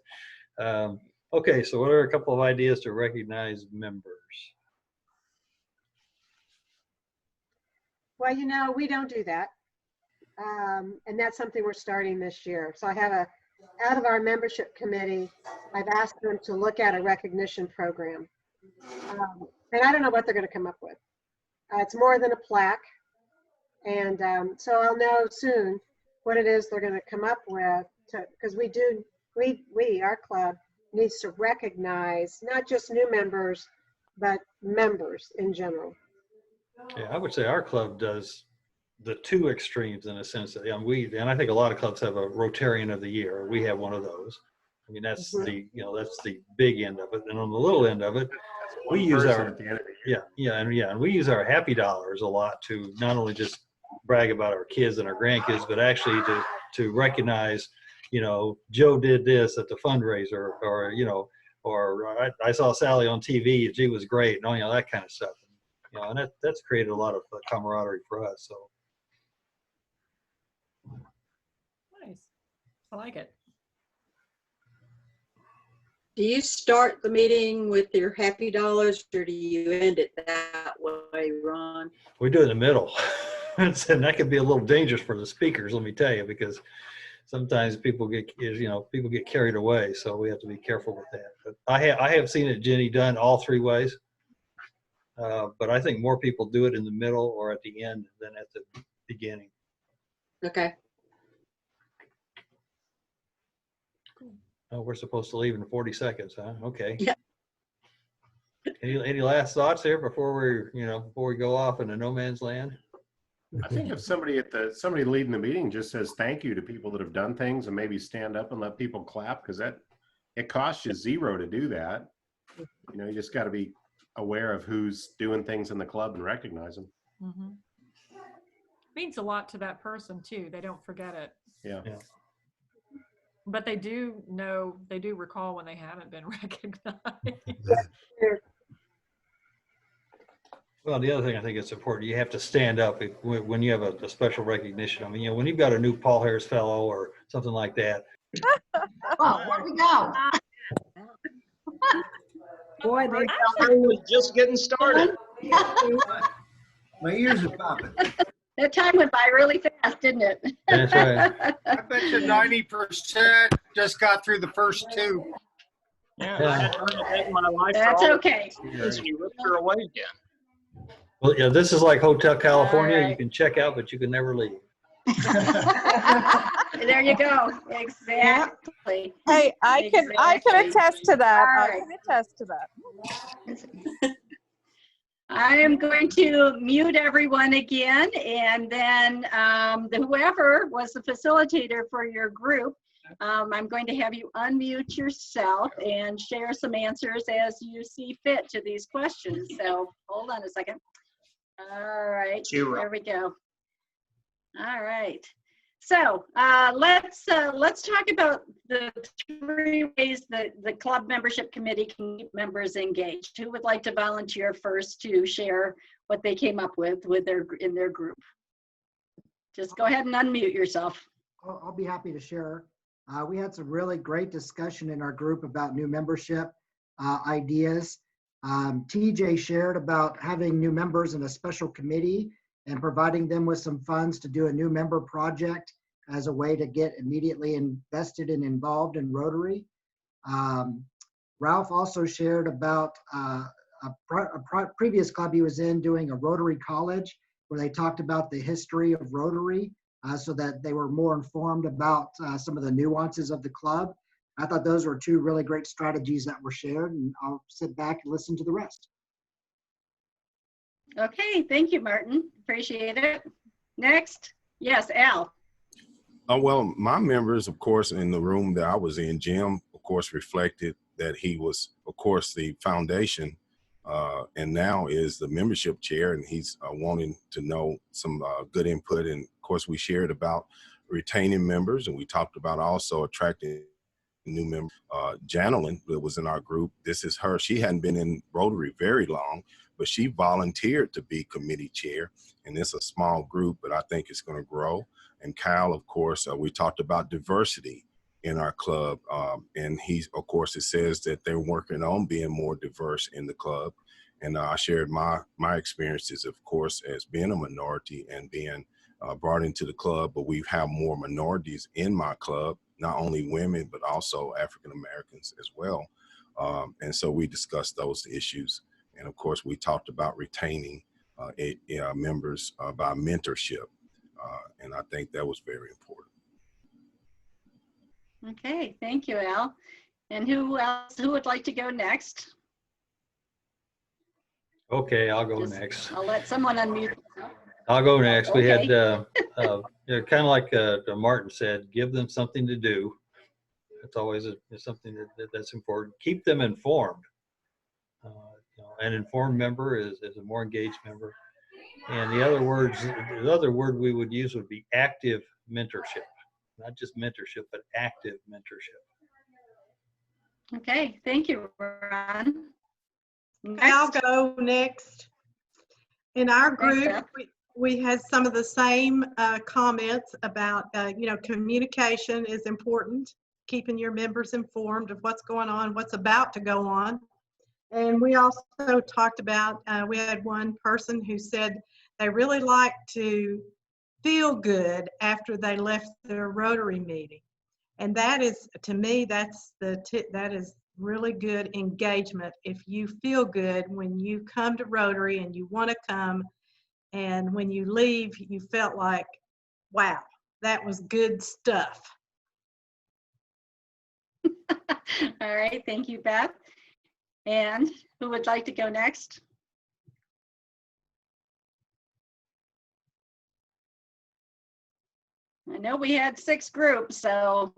Okay, so what are a couple of ideas to recognize members? Well, we don't do that. And that's something we're starting this year. So I have out of our membership committee, I've asked them to look at a recognition program. And I don't know what they're going to come up with. It's more than a plaque. And so I'll know soon what it is they're going to come up with, because our club needs to recognize not just new members, but members in general. Yeah, I would say our club does the 2 extremes in a sense that, and I think a lot of clubs have a Rotarian of the Year. We have one of those. I mean, that's that's the big end of it. And on the little end of it, we use our, at the end of the year. and we use our happy dollars a lot to not only just brag about our kids and our grandkids, but actually to recognize, Joe did this at the fundraiser, or I saw Sally on TV and she was great, and all, that kind of stuff. And that's created a lot of camaraderie for us. So. Nice. I like it. Do you start the meeting with your happy dollars, or do you end it that way, Ron? We do it in the middle. And that can be a little dangerous for the speakers, let me tell you, because sometimes people get carried away. So we have to be careful with that. But I have seen it, Jenny, done all 3 ways. But I think more people do it in the middle or at the end than at the beginning. Okay. Oh, we're supposed to leave in 40 seconds, huh? Okay. Yeah. Any last thoughts here before we go off into no man's land? I think if somebody leading the meeting just says thank you to people that have done things and maybe stand up and let people clap, because it costs you $0 to do that. You just got to be aware of who's doing things in the club and recognize them. Mm-hmm. Means a lot to that person too. They don't forget it. Yeah. But they do recall when they haven't been recognized. Well, the other thing I think it's important, you have to stand up when you have a special recognition. I mean, when you've got a new Paul Harris Fellow or something like that. Oh, there we go. Boy, they was just getting started. My ears are popping. That time went by really fast, didn't it? That's right. I bet you 90% just got through the first two. Yeah, I hadn't heard a day in my life. That's okay. And you ripped her away again. Well, yeah, this is like Hotel California. All right. You can check out, but you can never leave. There you go. Exactly. Hey, I can Exactly. attest to that. All I right. can attest to that. I am going to mute everyone again, and then whoever was the facilitator for your group, I'm going to have you unmute yourself and share some answers as you see fit to these questions. So hold on a second. All right, there we go. All right. So let's talk about the 3 ways that the club membership committee can keep members engaged. Who would like to volunteer first to share what they came up with in their group? Just go ahead and unmute yourself. I'll be happy to share. We had some really great discussion in our group about new membership ideas. TJ shared about having new members in a special committee and providing them with some funds to do a new member project as a way to get immediately invested and involved in Rotary. Ralph also shared about a previous club he was in doing a Rotary college where they talked about the history of Rotary so that they were more informed about some of the nuances of the club. I thought those were 2 really great strategies that were shared, and I'll sit back and listen to the rest. Okay, thank you, Martin. Appreciate it. Next, yes, Al. Well, my members, of course, in the room that I was in, Jim, of course, reflected that he was, of course, the foundation and now is the membership chair, and he's wanting to know some good input. And of course, we shared about retaining members, and we talked about also attracting new members. Janelyn, that was in our group, this is her. She hadn't been in Rotary very long, but she volunteered to be committee chair, and it's a small group, but I think it's going to grow. And Kyle, of course, we talked about diversity in our club, and he, of course, it says that they're working on being more diverse in the club. And I shared my experiences, of course, as being a minority and being brought into the club, but we have more minorities in my club, not only women, but also African Americans as well. And so we discussed those issues. And of course, we talked about retaining members by mentorship. And I think that was very important. Okay, thank you, Al. And who would like to go next? Okay, I'll go next. I'll let someone unmute. I'll go next. Okay. We had, kind of like Martin said, give them something to do. That's always something that's important. Keep them informed. An informed member is a more engaged member. And the other word we would use would be active mentorship. Not just mentorship, but active mentorship. Okay, thank you, Ron. I'll go next. In our group, we had some of the same comments about, communication is important, keeping your members informed of what's going on, what's about to go on. And we also talked about, we had one person who said they really like to feel good after they left their Rotary meeting. And that is, to me, that is really good engagement. If you feel good when you come to Rotary and you want to come, and when you leave, you felt like, wow, that was good stuff. All right, thank you, Beth. And who would like to go next? I know we had 6 groups, so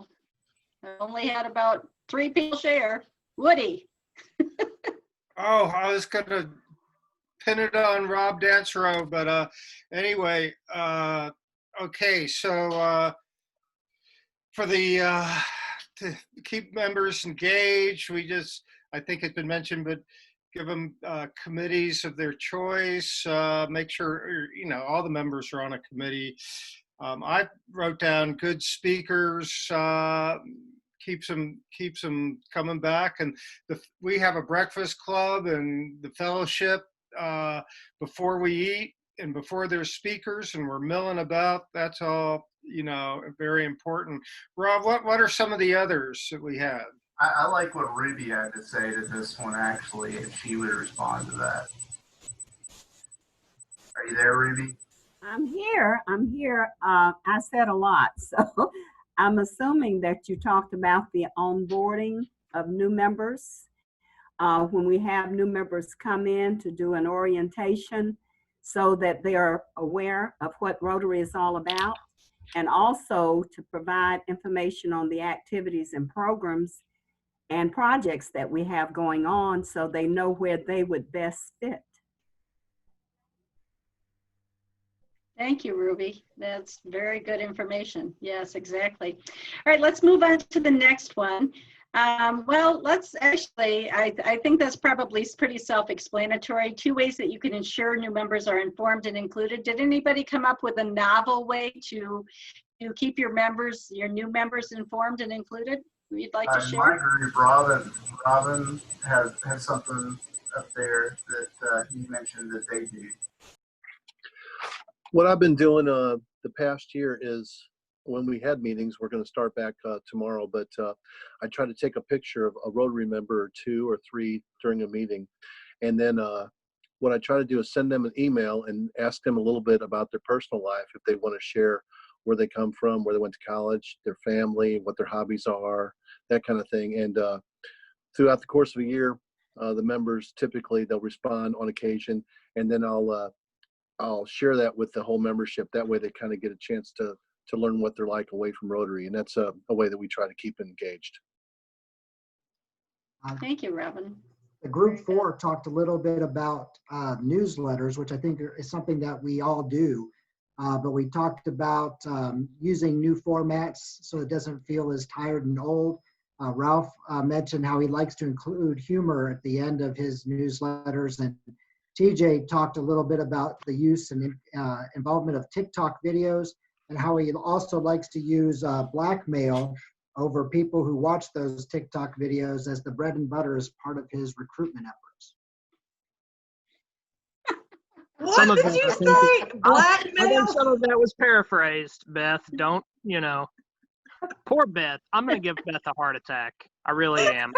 I only had about 3 people share. Woody. Oh, I was going to pin it on Rob Dancero, but anyway, okay, so for the to keep members engaged, I think it's been mentioned, but give them committees of their choice, make sure, all the members are on a committee. I wrote down good speakers, keeps them coming back. And we have a breakfast club and the fellowship before we eat and before there's speakers, and we're milling about. That's all, very important. Rob, what are some of the others that we have? I like what Ruby had to say to this one, actually, if she would respond to that. Are you there, Ruby? I'm here. I said a lot, so I'm assuming that you talked about the onboarding of new members. When we have new members come in to do an orientation so that they are aware of what Rotary is all about, and also to provide information on the activities and programs and projects that we have going on so they know where they would best fit. Thank you, Ruby. That's very good information. Yes, exactly. All right, let's move on to the next one. Well, let's actually, I think that's probably pretty self-explanatory. 2 ways that you can ensure new members are informed and included. Did anybody come up with a novel way to keep your new members informed and included? You'd like to share? My group, Robin has something up there that he mentioned that they do. What I've been doing the past year is when we had meetings, we're going to start back tomorrow, but I try to take a picture of a Rotary member or 2 or 3 during a meeting. And then what I try to do is send them an email and ask them a little bit about their personal life, if they want to share where they come from, where they went to college, their family, what their hobbies are, that kind of thing. And throughout the course of a year, the members typically, they'll respond on occasion, and then I'll share that with the whole membership. That way they kind of get a chance to learn what they're like away from Rotary. And that's a way that we try to keep engaged. Thank you, Robin. The group 4 talked a little bit about newsletters, which I think is something that we all do. But we talked about using new formats so it doesn't feel as tired and old. Ralph mentioned how he likes to include humor at the end of his newsletters, and TJ talked a little bit about the use and involvement of TikTok videos, and how he also likes to use blackmail over people who watch those TikTok videos as the bread and butter as part of his recruitment efforts. What did you say? I think some of that was paraphrased, Beth. Don't, Poor Beth. I'm going to give Beth a heart attack. I really am.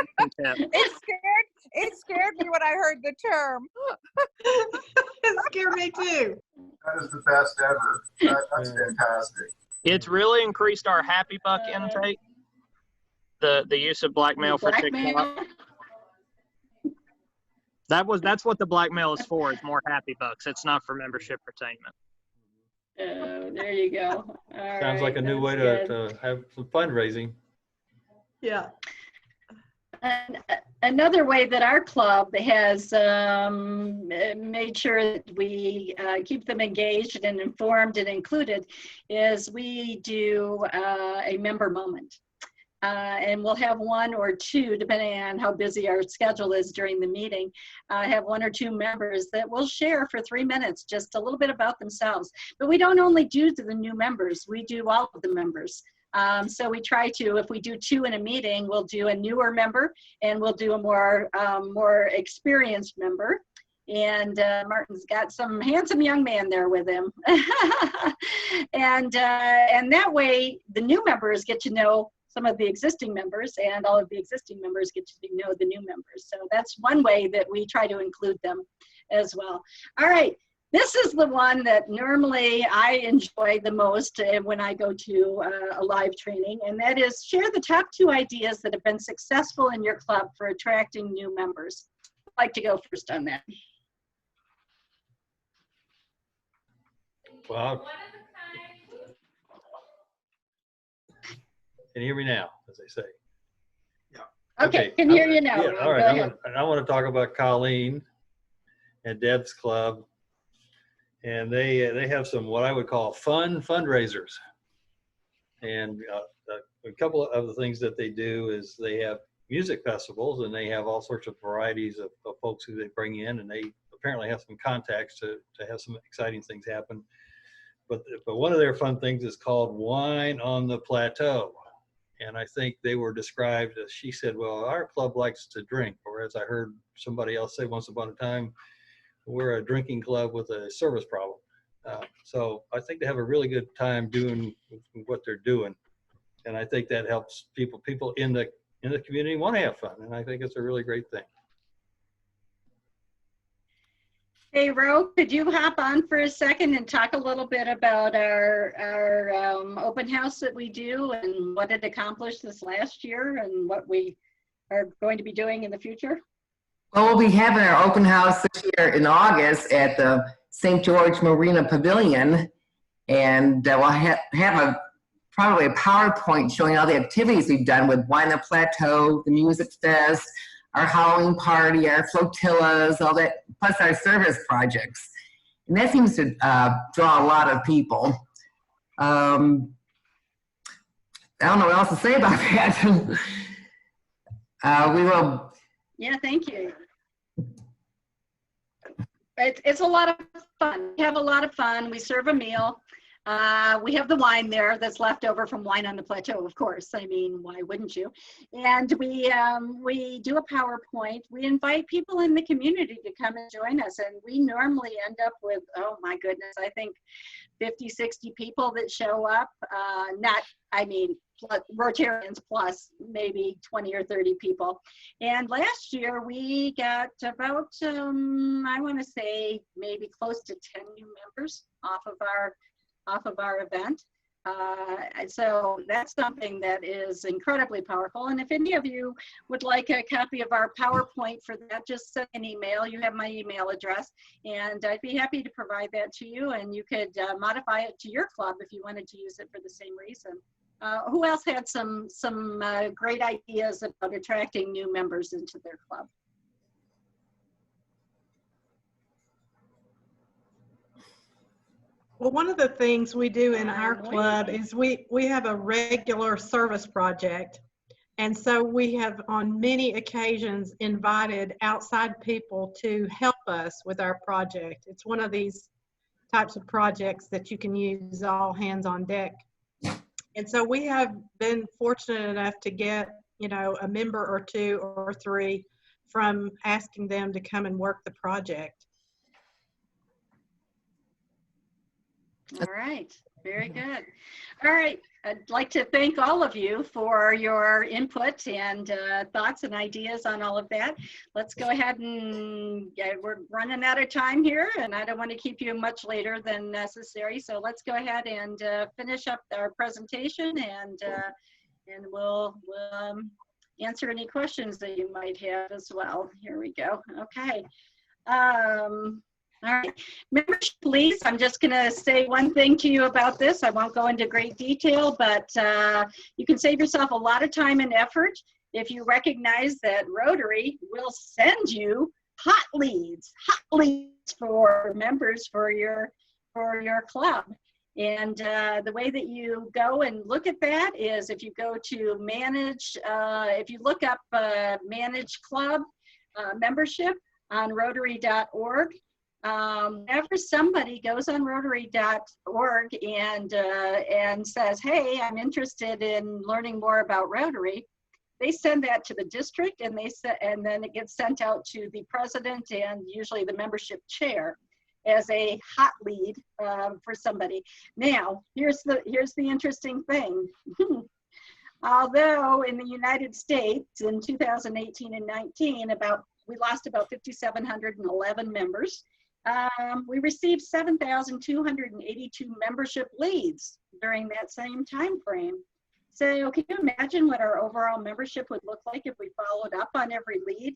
It scared me when I heard the term. It scared me too. That is the best ever. That's fantastic. It's really increased our happy buck intake. The use of blackmail for TikTok. That's what the blackmail is for. It's more happy bucks. It's not for membership retainment. Oh, there you go. Sounds like a new way to have some fundraising. Yeah. And another way that our club has made sure that we keep them engaged and informed and included is we do a member moment. And we'll have 1 or 2, depending on how busy our schedule is during the meeting, have 1 or 2 members that will share for 3 minutes, just a little bit about themselves. But we don't only do to the new members, we do all of the members. So we try to, if we do 2 in a meeting, we'll do a newer member and we'll do a more experienced member. And Martin's got some handsome young man there with him. And that way the new members get to know some of the existing members, and all of the existing members get to know the new members. So that's one way that we try to include them as well. All right, this is the one that normally I enjoy the most when I go to a live training, and that is share the top 2 ideas that have been successful in your club for attracting new members. like to go first on that? Well, can you hear me now, as they say? Okay, can hear you now. Yeah, Rob. all right. Go ahead. I want to talk about Colleen and Deb's club, and they have some what I would call fun fundraisers. And a couple of the things that they do is they have music festivals, and they have all sorts of varieties of folks who they bring in, and they apparently have some contacts to have some exciting things happen. But one of their fun things is called Wine on the Plateau. And I think they were described as, she said, well, our club likes to drink, or as I heard somebody else say once upon a time, we're a drinking club with a service problem. So I think they have a really good time doing what they're doing. And I think that helps people in the community want to have fun. And I think it's a really great thing. Hey, Ro, could you hop on for a second and talk a little bit about our open house that we do and what it accomplished this last year and what we are going to be doing in the future? Well, we'll be having our open house this year in August at the St. George Marina Pavilion. And we'll have probably a PowerPoint showing all the activities we've done with Wine on the Plateau, the Music Fest, our Halloween party, our flotillas, all that, plus our service projects. And that seems to draw a lot of people. I don't know what else to say about that. We will. Yeah, thank you. It's a lot of fun. We have a lot of fun. We serve a meal. We have the wine there that's left over from Wine on the Plateau, of course. I mean, why wouldn't you? And we do a PowerPoint. We invite people in the community to come and join us. And we normally end up with, oh my goodness, I think 50, 60 people that show up. Rotarians plus maybe 20 or 30 people. And last year we got about, I want to say maybe close to 10 new members off of our event. So that's something that is incredibly powerful. And if any of you would like a copy of our PowerPoint for that, just send an email. You have my email address, and I'd be happy to provide that to you. And you could modify it to your club if you wanted to use it for the same reason. Who else had some great ideas about attracting new members into their club? Well, one of the things we do in our club is we have a regular service project. And so we have on many occasions invited outside people to help us with our project. It's one of these types of projects that you can use all hands on deck. And so we have been fortunate enough to get, a member or two or three from asking them to come and work the project. All right, very good. All right, I'd like to thank all of you for your input and thoughts and ideas on all of that. Let's go ahead and we're running out of time here, and I don't want to keep you much later than necessary. So let's go ahead and finish up our presentation, and we'll answer any questions that you might have as well. Here we go. Okay. All right, membership leads, I'm just going to say one thing to you about this. I won't go into great detail, but you can save yourself a lot of time and effort if you recognize that Rotary will send you hot leads for members for your club. And the way that you go and look at that is if you go to manage, if you look up manage club membership on Rotary.org, whenever somebody goes on Rotary.org and says, hey, I'm interested in learning more about Rotary, they send that to the district, and then it gets sent out to the president and usually the membership chair as a hot lead for somebody. Now, here's the interesting thing. Although in the United States in 2018 and 19, we lost about 5,711 members. We received 7,282 membership leads during that same time frame. So can you imagine what our overall membership would look like if we followed up on every lead?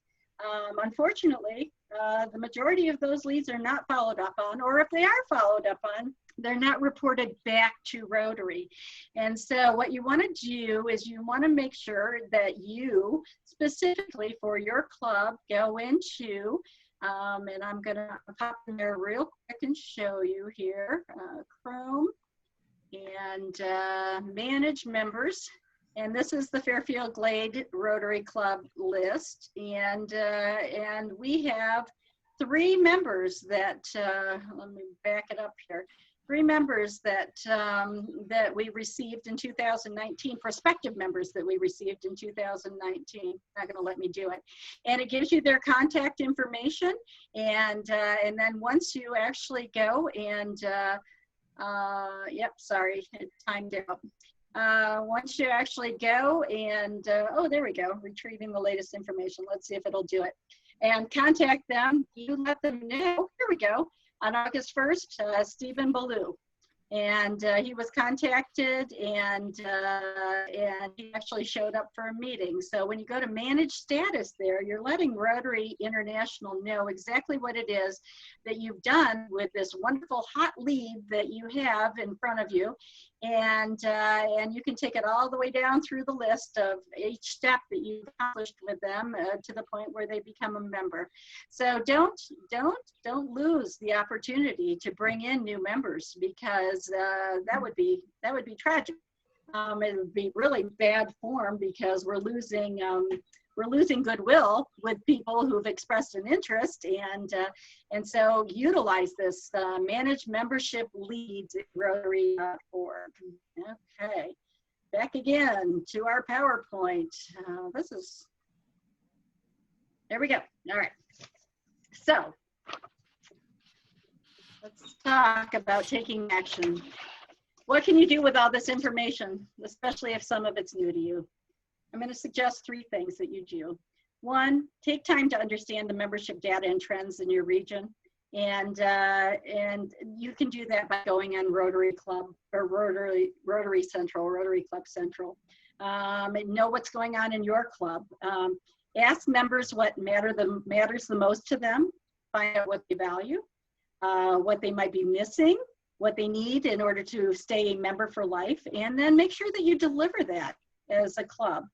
Unfortunately, the majority of those leads are not followed up on, or if they are followed up on, they're not reported back to Rotary. And so what you want to do is you want to make sure that you specifically for your club go into, and I'm going to pop in there real quick and show you here, Chrome and manage members. And this is the Fairfield Glade Rotary Club list. And we have 3 members that, let me back it up here. 3 members that that we received in 2019, prospective members that we received in 2019. Not going to let me do it. And it gives you their contact information. And then once you actually go and, yep, sorry, it timed out. Once you actually go and, oh, there we go, retrieving the latest information. Let's see if it'll do it. And contact them. You let them know. Here we go. On August 1st, Stephen Ballou. And he was contacted and he actually showed up for a meeting. So when you go to manage status there, you're letting Rotary International know exactly what it is that you've done with this wonderful hot lead that you have in front of you. And you can take it all the way down through the list of each step that you've accomplished with them to the point where they become a member. So don't lose the opportunity to bring in new members, because that would be tragic. It would be really bad form, because we're losing goodwill with people who've expressed an interest, and so utilize this manage membership leads at Rotary.org. Okay, back again to our PowerPoint. There we go. All right. So let's talk about taking action. What can you do with all this information, especially if some of it's new to you? I'm going to suggest 3 things that you do. 1, take time to understand the membership data and trends in your region. And you can do that by going on Rotary Club or Rotary Central, Rotary Club Central. And know what's going on in your club. Ask members what matters the most to them. Find out what they value, what they might be missing, what they need in order to stay a member for life, and then make sure that you deliver that as a club.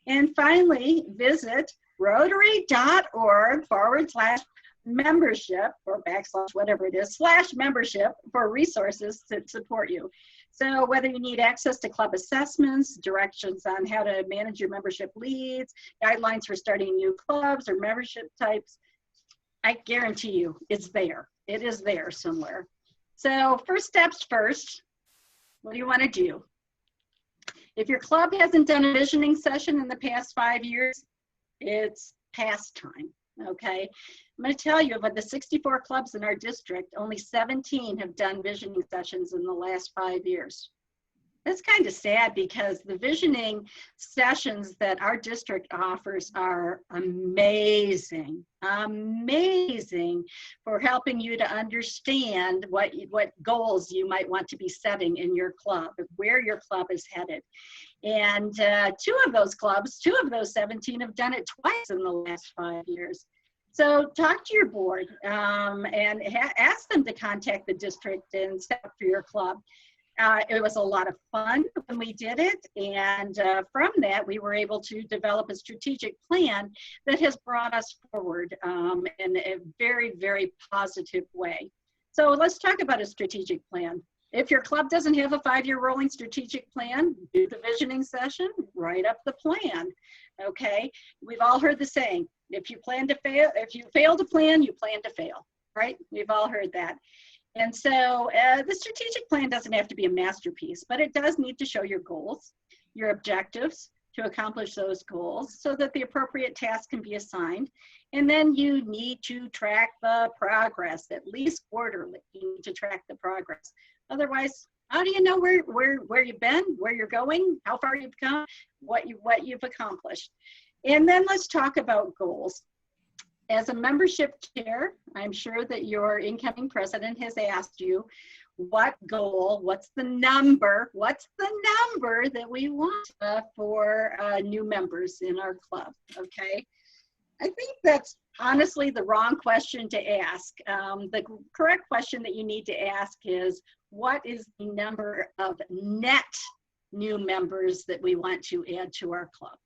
And finally, visit rotary.org/membership or / whatever it is, /membership for resources to support you. So whether you need access to club assessments, directions on how to manage your membership leads, guidelines for starting new clubs or membership types, I guarantee you it's there. It is there somewhere. So first steps first, what do you want to do? If your club hasn't done a visioning session in the past 5 years, it's past time, okay? I'm going to tell you, of the 64 clubs in our district, only 17 have done visioning sessions in the last 5 years. That's kind of sad, because the visioning sessions that our district offers are amazing, amazing for helping you to understand what goals you might want to be setting in your club, where your club is headed. And 2 of those 17 have done it twice in the last 5 years. So talk to your board and ask them to contact the district and set up for your club. It was a lot of fun when we did it, and from that we were able to develop a strategic plan that has brought us forward in a very, very positive way. So let's talk about a strategic plan. If your club doesn't have a 5-year rolling strategic plan, do the visioning session, write up the plan, okay? We've all heard the saying, if you fail to plan, you plan to fail, right? We've all heard that. And so the strategic plan doesn't have to be a masterpiece, but it does need to show your goals, your objectives to accomplish those goals so that the appropriate task can be assigned. And then you need to track the progress, at least quarterly. You need to track the progress. Otherwise, how do you know where you've been, where you're going, how far you've come, what you've accomplished? And then let's talk about goals. As a membership chair, I'm sure that your incoming president has asked you what goal, what's the number that we want for new members in our club, okay? I think that's honestly the wrong question to ask. The correct question that you need to ask is, what is the number of net new members that we want to add to our club?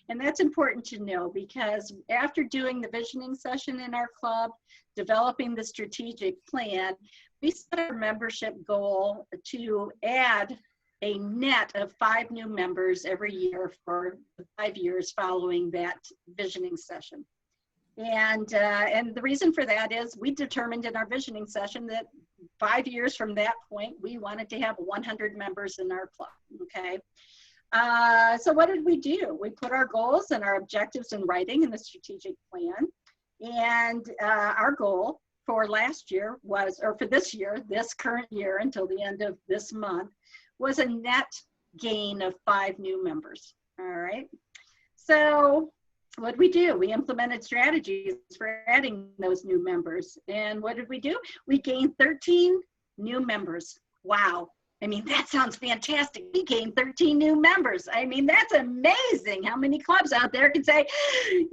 And that's important to know, because after doing the visioning session in our club, developing the strategic plan, we set our membership goal to add a net of 5 new members every year for the 5 years following that visioning session. And the reason for that is we determined in our visioning session that 5 years from that point, we wanted to have 100 members in our club, okay? So what did we do? We put our goals and our objectives in writing in the strategic plan. And our goal for last year was, or for this year, this current year until the end of this month, was a net gain of 5 new members, all right? So what did we do? We implemented strategies for adding those new members. And what did we do? We gained 13 new members. Wow. I mean, that sounds fantastic. We gained 13 new members. I mean, that's amazing. How many clubs out there can say,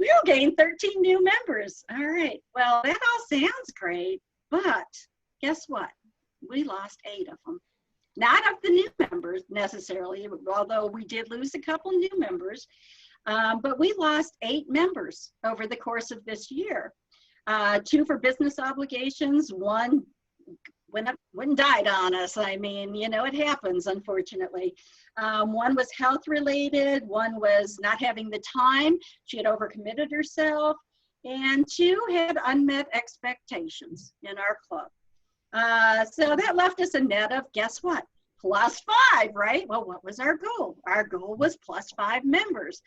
we'll gain 13 new members? All right. Well, that all sounds great, but guess what? We lost 8 of them. Not of the new members necessarily, although we did lose a couple new members, but we lost 8 members over the course of this year. 2 for business obligations, 1 went and died on us. I mean, you know, it happens, unfortunately. 1 was health related, 1 was not having the time. She had overcommitted herself, and 2 had unmet expectations in our club. So that left us a net of, guess what? +5, right? Well, what was our goal? Our goal was +5 members.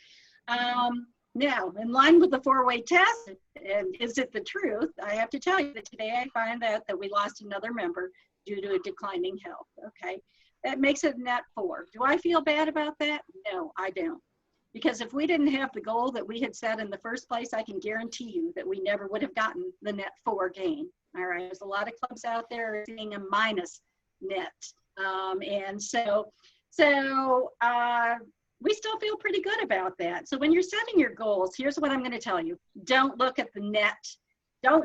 Now, in line with the 4-way test, and is it the truth? I have to tell you that today I find out that we lost another member due to a declining health, okay? That makes it net 4. Do I feel bad about that? No, I don't. Because if we didn't have the goal that we had set in the first place, I can guarantee you that we never would have gotten the net 4 gain, all right? There's a lot of clubs out there seeing a minus net. And so we still feel pretty good about that. So when you're setting your goals, here's what I'm going to tell you. Don't look at the net.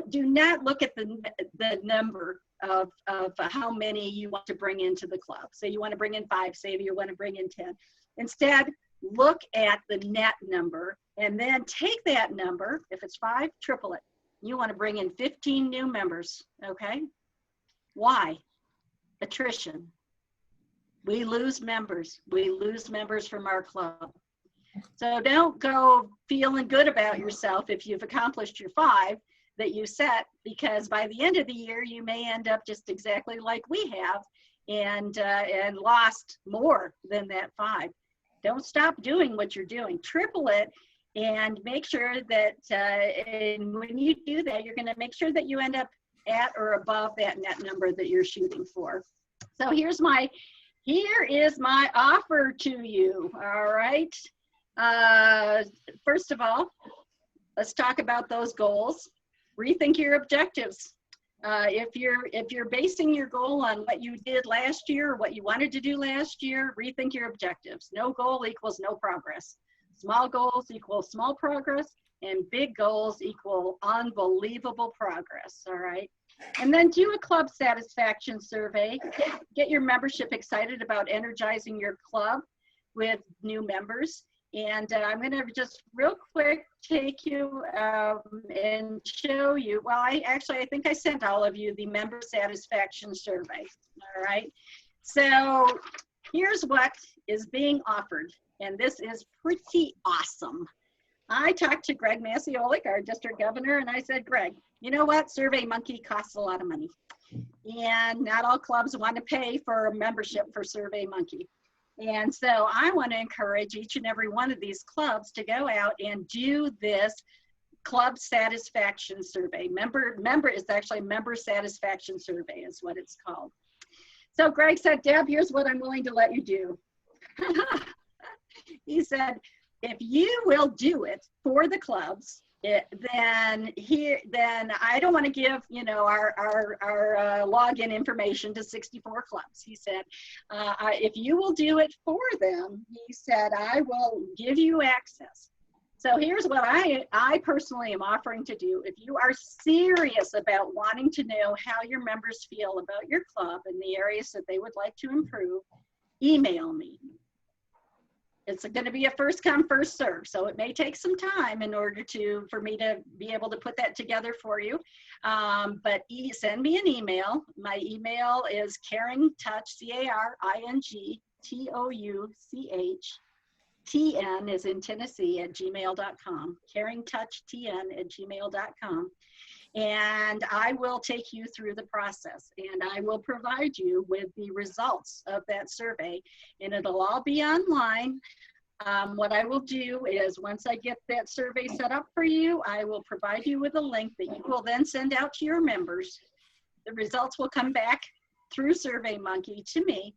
Do not look at the number of how many you want to bring into the club. Say you want to bring in 5, say you want to bring in 10. Instead, look at the net number and then take that number. If it's 5, triple it. You want to bring in 15 new members, okay? Why? Attrition. We lose members. We lose members from our club. So don't go feeling good about yourself if you've accomplished your 5 that you set, because by the end of the year, you may end up just exactly like we have and lost more than that 5. Don't stop doing what you're doing. Triple it and make sure that and when you do that, you're going to make sure that you end up at or above that net number that you're shooting for. So here is my offer to you, all right? First of all, let's talk about those goals. Rethink your objectives. If you're basing your goal on what you did last year or what you wanted to do last year, rethink your objectives. No goal equals no progress. Small goals equal small progress, and big goals equal unbelievable progress, all right? And then do a club satisfaction survey. Get your membership excited about energizing your club with new members. And I'm going to just real quick take you and show you. Well, I think I sent all of you the member satisfaction survey. All right. So here's what is being offered. And this is pretty awesome. I talked to Greg Maciolik, our district governor, and I said, Greg, you know what? SurveyMonkey costs a lot of money. And not all clubs want to pay for a membership for SurveyMonkey. And so I want to encourage each and every one of these clubs to go out and do this club satisfaction survey. It's actually member satisfaction survey is what it's called. So Greg said, Deb, here's what I'm willing to let you do. He said, if you will do it for the clubs, then I don't want to give, you know, our login information to 64 clubs. He said, if you will do it for them, he said, I will give you access So here's what I personally am offering to do. If you are serious about wanting to know how your members feel about your club and the areas that they would like to improve, email me. It's going to be a first come, first serve. So it may take some time in order for me to be able to put that together for you. But send me an email. My email is caringtouch, CARINGTOUCH, TN is in Tennessee @gmail.com, caringtouchtn@gmail.com. And I will take you through the process, and I will provide you with the results of that survey, and it'll all be online. What I will do is once I get that survey set up for you, I will provide you with a link that you will then send out to your members. The results will come back through SurveyMonkey to me,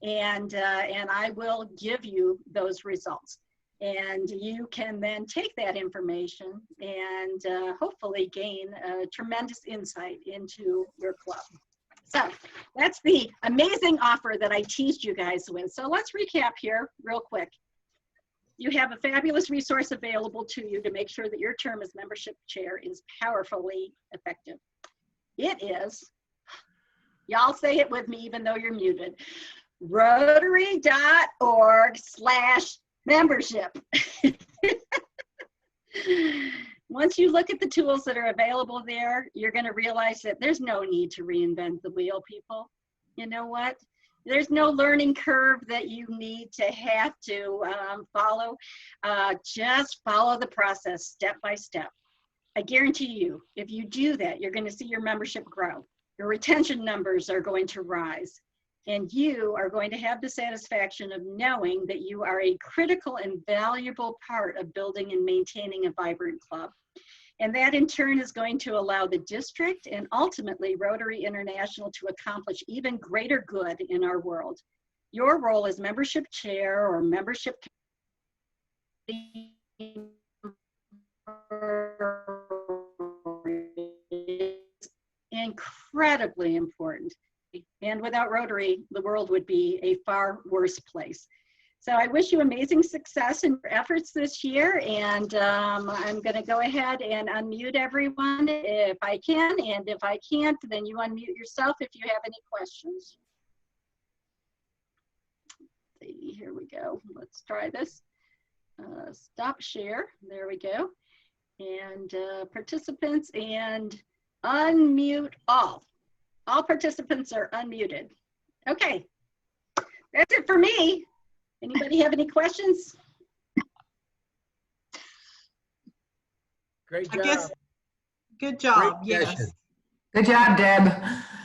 and I will give you those results. And you can then take that information and hopefully gain a tremendous insight into your club. So that's the amazing offer that I teased you guys with. So let's recap here real quick. You have a fabulous resource available to you to make sure that your term as membership chair is powerfully effective. It is, y'all say it with me even though you're muted, rotary.org/membership. Once you look at the tools that are available there, you're going to realize that there's no need to reinvent the wheel, people. You know what? There's no learning curve that you need to have to follow. Just follow the process step by step. I guarantee you, if you do that, you're going to see your membership grow. Your retention numbers are going to rise. And you are going to have the satisfaction of knowing that you are a critical and valuable part of building and maintaining a vibrant club. And that in turn is going to allow the district and ultimately Rotary International to accomplish even greater good in our world. Your role as membership chair or membership is incredibly important. And without Rotary, the world would be a far worse place. So I wish you amazing success in your efforts this year. And I'm going to go ahead and unmute everyone if I can. And if I can't, then you unmute yourself if you have any questions. Let's see, here we go. Let's try this. Stop share. There we go. And participants and unmute all. All participants are unmuted. Okay, that's it for me. Anybody have any questions? Great job. I guess, good job, Great yes. session. Good job, Deb.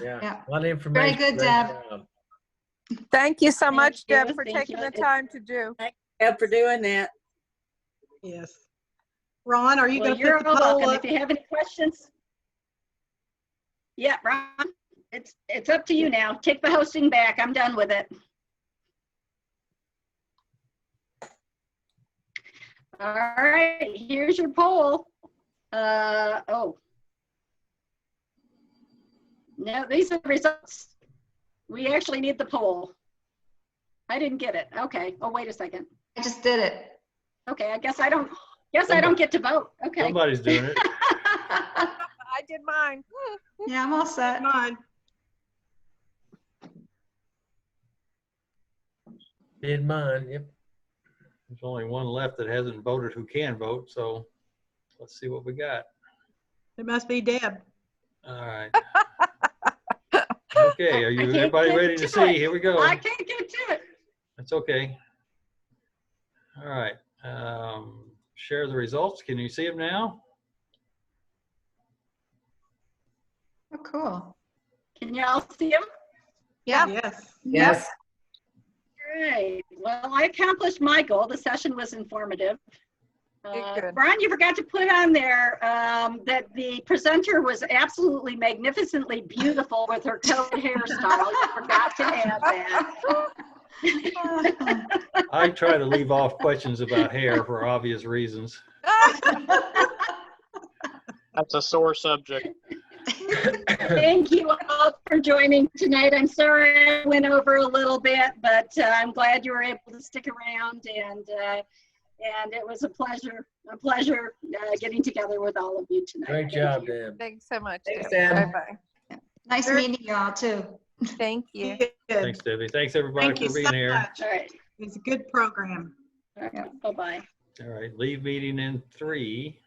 Yeah, a lot of information. Very good, Great Deb. job. Thank you so much, you. Deb, for Thank taking you. the time to do. Deb, for doing that. Yes. Ron, are you Well, going to you're put the all poll welcome. up? If you have any questions. Yeah, Ron, it's up to you now. Take the hosting back. I'm done with it. All right, here's your poll. Oh. No, these are the results. We actually need the poll. I didn't get it. Okay. Oh, wait a second. I just did it. Okay, I guess I don't get to vote. Okay. Somebody's doing it. I did mine. Yeah, I'm all set. Mine. Did mine, yep. There's only one left that hasn't voted who can vote, so let's see what we got. It must be Deb. All right. Okay, are you everybody ready to see? Here we go. I can't get to it. That's okay. All right. Share the results. Can you see them now? Oh, cool. Can y'all see them? Yeah. Yes. Yes. Great. Well, I accomplished my goal. The session was informative. Good. Brian, you forgot to put on there that the presenter was absolutely magnificently beautiful with her coat hairstyle. You forgot to add that. I try to leave off questions about hair for obvious reasons. That's a sore subject. Thank you all for joining tonight. I'm sorry I went over a little bit, but I'm glad you were able to stick around. And And it was a pleasure getting together with all of you tonight. Great Thank job, you. Deb. Thanks so much. Thanks, Deb. Deb. Bye-bye. Nice meeting y'all too. Thank you. Thanks, Debbie. Thanks, everybody, Thank you for being so here. much. All right. It's a good program. All right. Bye-bye. All right, leave meeting in 3.